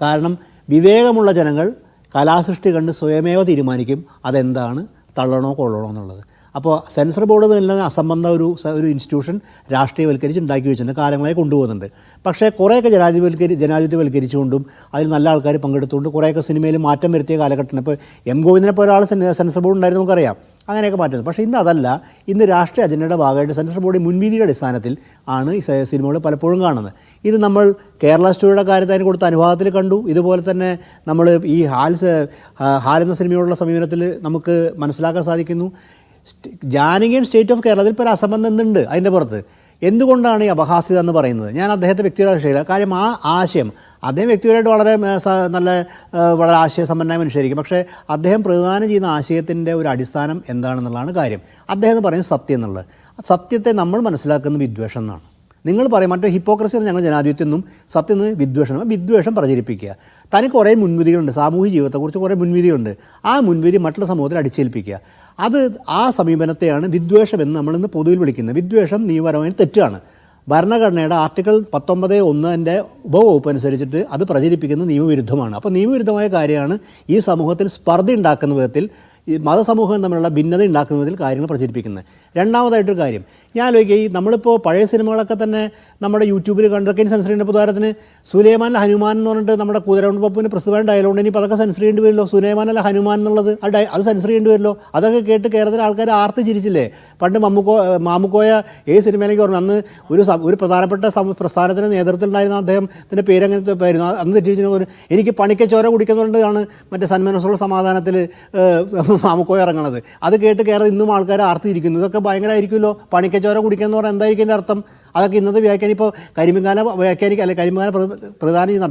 [SPEAKER 4] കാരണം വിവേകമുള്ള ജനങ്ങൾ കലാസൃഷ്ടി കണ്ട് സ്വയമേവ തീരുമാനിക്കും അതെന്താണ്, തള്ളണോ കൊള്ളണോ എന്നുള്ളത്. അപ്പോൾ സെൻസർ ബോർഡ് എന്ന അസംബന്ധ ഒരു ഇൻസ്റ്റിറ്റ്യൂഷൻ രാഷ്ട്രീയവൽക്കരിച്ച് ഉണ്ടാക്കി വെച്ചിട്ടുണ്ട്, കാലങ്ങളായി കൊണ്ടുപോകുന്നുണ്ട്. പക്ഷേ കുറേയൊക്കെ ജനാധിപത്യവൽക്കരിച്ചുകൊണ്ടും അതിൽ നല്ല ആൾക്കാർ പങ്കെടുത്തുകൊണ്ട് കുറേയൊക്കെ സിനിമയിൽ മാറ്റം വരുത്തിയ കാലഘട്ടം. ഇപ്പോൾ M. ഗോവിന്ദനെ പോലെ ഒരാൾ സെൻസർ ബോർഡ് ഉണ്ടായിരുന്നു, നമുക്കറിയാം. അങ്ങനെയൊക്കെ മാറ്റുന്നത്. പക്ഷേ ഇന്ന് അതല്ല. ഇന്ന് രാഷ്ട്രീയ അജണ്ടയുടെ ഭാഗമായിട്ട് സെൻസർ ബോർഡ് മുൻവിധിയുടെ അടിസ്ഥാനത്തിൽ ആണ് ഈ സിനിമകൾ പലപ്പോഴും കാണുന്നത്. ഇത് നമ്മൾ കേരള സ്റ്റോറിയുടെ കാര്യത്തിൽ അതിന് കൊടുത്ത അനുവാദത്തിൽ കണ്ടു. ഇതുപോലെ തന്നെ നമ്മൾ ഈ ഹാൽ എന്ന സിനിമയോടുള്ള സമീപനത്തിൽ നമുക്ക് മനസ്സിലാക്കാൻ സാധിക്കുന്നു. ജാനകിയൻ സ്റ്റേറ്റ് ഓഫ് കേരളത്തിൽ ഇപ്പോൾ ഒരു അസംബന്ധം ഉണ്ട് അതിൻ്റെ പുറത്ത്. എന്തുകൊണ്ടാണ് ഈ അപഹാസ്യത എന്ന് പറയുന്നത്? ഞാൻ അദ്ദേഹത്തെ വ്യക്തിപരമായ വിഷയമില്ല. കാര്യം ആ ആശയം അദ്ദേഹം വ്യക്തിപരമായിട്ട് വളരെ ആശയസമ്പന്നമായ മനുഷ്യരായിരിക്കും. പക്ഷേ അദ്ദേഹം പ്രദാനം ചെയ്യുന്ന ആശയത്തിൻ്റെ ഒരു അടിസ്ഥാനം എന്താണെന്നുള്ളതാണ് കാര്യം. അദ്ദേഹം എന്ന് പറയുന്നത് സത്യം എന്നുള്ളത്. സത്യത്തെ നമ്മൾ മനസ്സിലാക്കുന്ന വിദ്വേഷം എന്നാണ്. നിങ്ങൾ പറയും മറ്റേ ഹിപ്പോക്രസി എന്ന് ഞങ്ങൾ ജനാധിപത്യം എന്നും സത്യം എന്ന് വിദ്വേഷം പ്രചരിപ്പിക്കുക. തനിക്ക് കുറേ മുൻവിധികളുണ്ട്, സാമൂഹിക ജീവിതത്തെക്കുറിച്ച് കുറേ മുൻവിധിയുണ്ട്. ആ മുൻവിധി മറ്റുള്ള സമൂഹത്തിൽ അടിച്ചേൽപ്പിക്കുക. ആ സമീപനത്തെയാണ് വിദ്വേഷം എന്ന് നമ്മളിന്ന് പൊതുവിൽ വിളിക്കുന്നത്. വിദ്വേഷം നിയമപരമായി തെറ്റാണ്. ഭരണഘടനയുടെ ആർട്ടിക്കിൾ 19(1) ഉപവകുപ്പ് അനുസരിച്ചിട്ട് അത് പ്രചരിപ്പിക്കുന്നത് നിയമവിരുദ്ധമാണ്. അപ്പോൾ നിയമവിരുദ്ധമായ കാര്യമാണ് ഈ സമൂഹത്തിൽ സ്പർദ്ധ ഉണ്ടാക്കുന്ന വിധത്തിൽ, ഈ മതസമൂഹം തമ്മിലുള്ള ഭിന്നത ഉണ്ടാക്കുന്ന വിധത്തിൽ കാര്യങ്ങൾ പ്രചരിപ്പിക്കുന്നത്. രണ്ടാമതായിട്ടൊരു കാര്യം ഞാൻ ആലോചിക്കുക, ഈ നമ്മളിപ്പോൾ പഴയ സിനിമകളൊക്കെ തന്നെ നമ്മുടെ യൂട്യൂബിൽ കണ്ടതൊക്കെ ഇനി സെൻസർ ചെയ്യേണ്ട. ഉദാഹരണത്തിന് സുലൈമാൻ ഹനുമാൻ എന്ന് പറഞ്ഞിട്ട് നമ്മുടെ കുതിരവൺ പപ്പുവിന് പ്രസിദ്ധമായ ഡയലോഗ്, ഇനിയിപ്പോൾ അതൊക്കെ സെൻസർ ചെയ്യേണ്ടി വരുമല്ലോ. സുലൈമാൻ അല്ല ഹനുമാൻ എന്നുള്ളത് അത് സെൻസർ ചെയ്യേണ്ടി വരുമല്ലോ. അതൊക്കെ കേട്ട് കേരളത്തിലെ ആൾക്കാർ ആർത്ത് ചിരിച്ചില്ലേ? പണ്ട് മാമുക്കോയ ഏത് സിനിമയിലേക്ക് പറഞ്ഞു, അന്ന് ഒരു പ്രധാനപ്പെട്ട പ്രസ്ഥാനത്തിന് നേതൃത്വത്തിലുണ്ടായിരുന്ന അദ്ദേഹത്തിൻ്റെ പേരങ്ങനത്തെ ആയിരുന്നു. അന്ന് തെറ്റിച്ചിട്ട് എനിക്ക് പണിക്കച്ചോര കുടിക്കുന്നതുകൊണ്ടാണ് മറ്റേ സന്മനസ്സുള്ള സമാധാനത്തിൽ മാമുക്കോയ ഇറങ്ങണത്. അത് കേട്ട് കേരളം ഇന്നും ആൾക്കാർ ആർത്തിരിക്കുന്നു. ഇതൊക്കെ ഭയങ്കരമായിരിക്കുമല്ലോ. പണിക്കച്ചോര കുടിക്കുക എന്ന് പറഞ്ഞാൽ എന്തായിരിക്കും എൻ്റെ അർത്ഥം? അതൊക്കെ ഇന്നത്തെ വ്യാഖ്യാനം. ഇപ്പോൾ കരിമ്പിങ്കാല വ്യാഖ്യാനിക്കുക, അല്ലെങ്കിൽ കരിമ്പിങ്കാല പ്രധാനം ചെയ്യുന്ന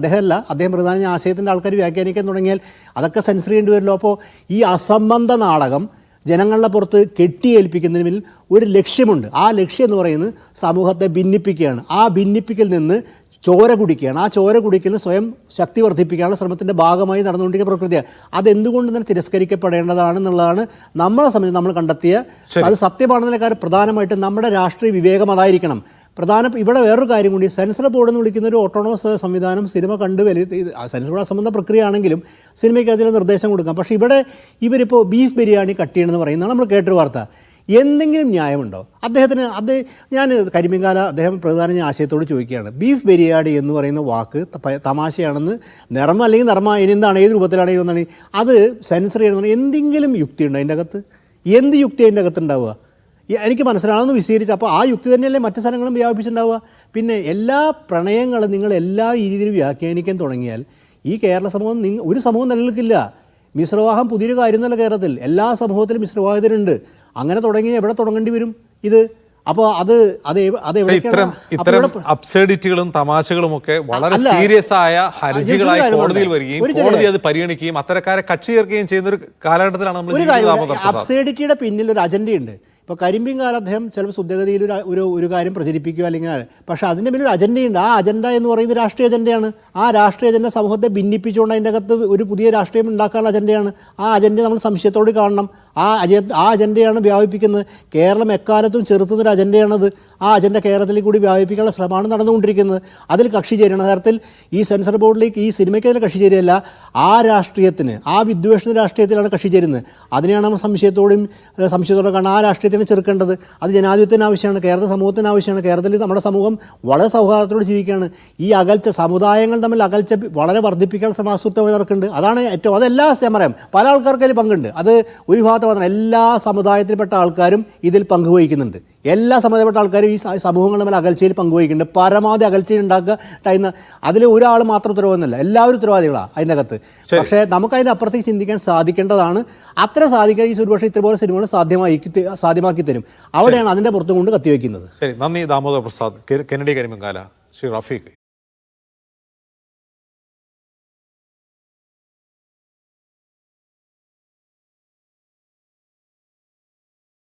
[SPEAKER 4] അദ്ദേഹം പ്രധാന ആശയത്തിൻ്റെ ആൾക്കാർ വ്യാഖ്യാനിക്കാൻ തുടങ്ങിയാൽ അതൊക്കെ സെൻസർ ചെയ്യേണ്ടി വരുമല്ലോ. അപ്പോൾ ഈ അസംബന്ധ നാടകം ജനങ്ങളുടെ പുറത്ത് കെട്ടിയേൽപ്പിക്കുന്നതിന് ഒരു ലക്ഷ്യമുണ്ട്. ആ ലക്ഷ്യം എന്ന് പറയുന്നത് സമൂഹത്തെ ഭിന്നിപ്പിക്കുകയാണ്. ആ ഭിന്നിപ്പിക്കൽ നിന്ന് ചോര കുടിക്കുകയാണ്. ആ ചോര കുടിക്കുന്ന സ്വയം ശക്തി വർദ്ധിപ്പിക്കാനുള്ള ശ്രമത്തിൻ്റെ ഭാഗമായി നടന്നുകൊണ്ടിരിക്കുന്ന പ്രകൃതിയാണ്. അതെന്തുകൊണ്ട് തന്നെ തിരസ്കരിക്കപ്പെടേണ്ടതാണെന്നുള്ളതാണ് നമ്മളെ സംബന്ധിച്ച് നമ്മൾ കണ്ടെത്തിയ, അത് സത്യമാണെന്നുള്ള കാര്യം പ്രധാനമായിട്ടും നമ്മുടെ രാഷ്ട്രീയ വിവേകം അതായിരിക്കണം. ഇവിടെ വേറൊരു കാര്യം കൂടി, സെൻസർ ബോർഡ് എന്ന് വിളിക്കുന്ന ഒരു ഓട്ടോണമസ് സംവിധാനം സിനിമ കണ്ട് സെൻസർ ബോർഡ് സംബന്ധ പ്രക്രിയ ആണെങ്കിലും സിനിമയ്ക്ക് അതിൽ നിർദ്ദേശം കൊടുക്കാം. പക്ഷേ ഇവരിപ്പോൾ ബീഫ് ബിരിയാണി കട്ട് ചെയ്യണമെന്ന് പറയുന്നതാണ് നമ്മൾ കേട്ടൊരു വാർത്ത. എന്തെങ്കിലും ന്യായമുണ്ടോ അദ്ദേഹത്തിന്? ഞാൻ കരിമ്പിങ്കാല അദ്ദേഹം പ്രധാന ആശയത്തോട് ചോദിക്കുകയാണ്, ബീഫ് ബിരിയാണി എന്ന് പറയുന്ന വാക്ക് തമാശയാണെന്ന്, നിറമ അല്ലെങ്കിൽ നിറമ ഇനി എന്താണ്, ഏത് രൂപത്തിലാണെങ്കിൽ ഒന്നാണ് അത് സെൻസർ ചെയ്യണമെന്ന് എന്തെങ്കിലും യുക്തിയുണ്ടോ അതിൻ്റെ അകത്ത്? എന്ത് യുക്തി അതിൻ്റെ അകത്ത് ഉണ്ടാവുക? എനിക്ക് മനസ്സിലാണെന്ന് വിശദീകരിച്ച്, അപ്പോൾ ആ യുക്തി തന്നെയല്ലേ മറ്റു സ്ഥലങ്ങളും വ്യാപിപ്പിച്ചിട്ടുണ്ടാവുക. പിന്നെ എല്ലാ പ്രണയങ്ങളും നിങ്ങൾ എല്ലാ രീതിയിലും വ്യാഖ്യാനിക്കാൻ തുടങ്ങിയാൽ ഈ കേരള സമൂഹം ഒരു സമൂഹം നിലനിൽക്കില്ല. മിശ്രവാഹം പുതിയൊരു കാര്യമൊന്നുമല്ല കേരളത്തിൽ. എല്ലാ സമൂഹത്തിലും മിശ്രവാഹിതരുണ്ട്. അങ്ങനെ തുടങ്ങി എവിടെ തുടങ്ങേണ്ടി വരും ഇത്? അപ്പോൾ
[SPEAKER 1] ഇത്തരം അബ്സർഡിറ്റികളും തമാശകളും ഒക്കെ വളരെ സീരിയസ് ആയ ഹർജികളായി കോടതിയിൽ വരികയും കോടതി അത് പരിഗണിക്കുകയും അത്തരക്കാരെ കക്ഷി ചേർക്കുകയും ചെയ്യുന്ന ഒരു കാലഘട്ടത്തിലാണ് നമ്മൾ.
[SPEAKER 4] അബ്സർഡിറ്റിയുടെ പിന്നിൽ ഒരു അജണ്ടയുണ്ട്. ഇപ്പോൾ കരിമ്പിങ്കാല അദ്ദേഹം ചിലപ്പോൾ ശുദ്ധഗതിയിൽ ഒരു കാര്യം പ്രചരിപ്പിക്കുക അല്ലെങ്കിൽ, പക്ഷേ അതിൻ്റെ പിന്നിൽ ഒരു അജണ്ടയുണ്ട്. ആ അജണ്ട എന്ന് പറയുന്നത് രാഷ്ട്രീയ അജണ്ടയാണ്. ആ രാഷ്ട്രീയ അജണ്ട സമൂഹത്തെ ഭിന്നിപ്പിച്ചുകൊണ്ട് അതിൻ്റെ അകത്ത് ഒരു പുതിയ രാഷ്ട്രീയം ഉണ്ടാക്കാനുള്ള അജണ്ടയാണ്. ആ അജണ്ട നമ്മൾ സംശയത്തോട് കാണണം. ആ അജണ്ടയാണ് വ്യാപിപ്പിക്കുന്നത്. കേരളം എക്കാലത്തും ചെറുത്തുന്നൊരു അജണ്ടയാണത്. ആ അജണ്ട കേരളത്തിൽ കൂടി വ്യാപിപ്പിക്കാനുള്ള ശ്രമമാണ് നടന്നുകൊണ്ടിരിക്കുന്നത്. അതിൽ കക്ഷി ചേരുന്ന തരത്തിൽ ഈ സെൻസർ ബോർഡിലേക്ക് ഈ സിനിമയ്ക്ക് അതിൽ കക്ഷി ചേരുകയല്ല, ആ രാഷ്ട്രീയത്തിന്, ആ വിദ്വേഷ രാഷ്ട്രീയത്തിലാണ് കക്ഷി ചേരുന്നത്. അതിനെയാണ് നമ്മൾ സംശയത്തോടെ കാണാൻ ആ രാഷ്ട്രീയത്തിന് ചെറുക്കേണ്ടത്. അത് ജനാധിപത്യത്തിന് ആവശ്യമാണ്, കേരള സമൂഹത്തിന് ആവശ്യമാണ്. കേരളത്തിൽ നമ്മുടെ സമൂഹം വളരെ സൗഹാർദ്ദത്തോടെ ജീവിക്കുകയാണ്. ഈ അകൽച്ച, സമുദായങ്ങൾ തമ്മിൽ അകൽച്ച വളരെ വർദ്ധിപ്പിക്കാൻ ശ്രമാസൂത്രമായി നടക്കുന്നുണ്ട്. അതാണ് ഏറ്റവും, അതെല്ലാ സമരം പല ആൾക്കാർക്ക് അതിൽ പങ്കുണ്ട്. അത് ഒരു ഭാഗത്ത് മാത്രം എല്ലാ സമുദായത്തിൽപ്പെട്ട ആൾക്കാരും ഇതിൽ പങ്കുവഹിക്കുന്നുണ്ട്. എല്ലാ സമുദായപ്പെട്ട ആൾക്കാരും ഈ സമൂഹങ്ങൾ തമ്മിൽ അകൽച്ചയിൽ പങ്കുവഹിക്കുന്നുണ്ട്. പരമാവധി അകൽച്ചയിൽ ഉണ്ടാക്കുക. അതിൽ ഒരാൾ മാത്രം ഉത്തരവാദില്ല, എല്ലാവരും ഉത്തരവാദികളാണ് അതിൻ്റെ അകത്ത്. പക്ഷേ നമുക്ക് അതിൻ്റെ അപ്പുറത്തേക്ക് ചിന്തിക്കാൻ സാധിക്കേണ്ടതാണ്. അത്ര സാധിക്കാൻ ഈ ഒരുപക്ഷെ ഇത്തരപോലെ സിനിമകൾ സാധ്യമാക്കി തരും. അവിടെയാണ് അതിൻ്റെ പുറത്തും കൊണ്ട് കത്തിവെക്കുന്നത്.
[SPEAKER 1] ശരി, നന്ദി ദാമോദർ പ്രസാദ്. കെന്നഡി കരിമ്പിങ്കാല, ശ്രീ റഫീഖ്.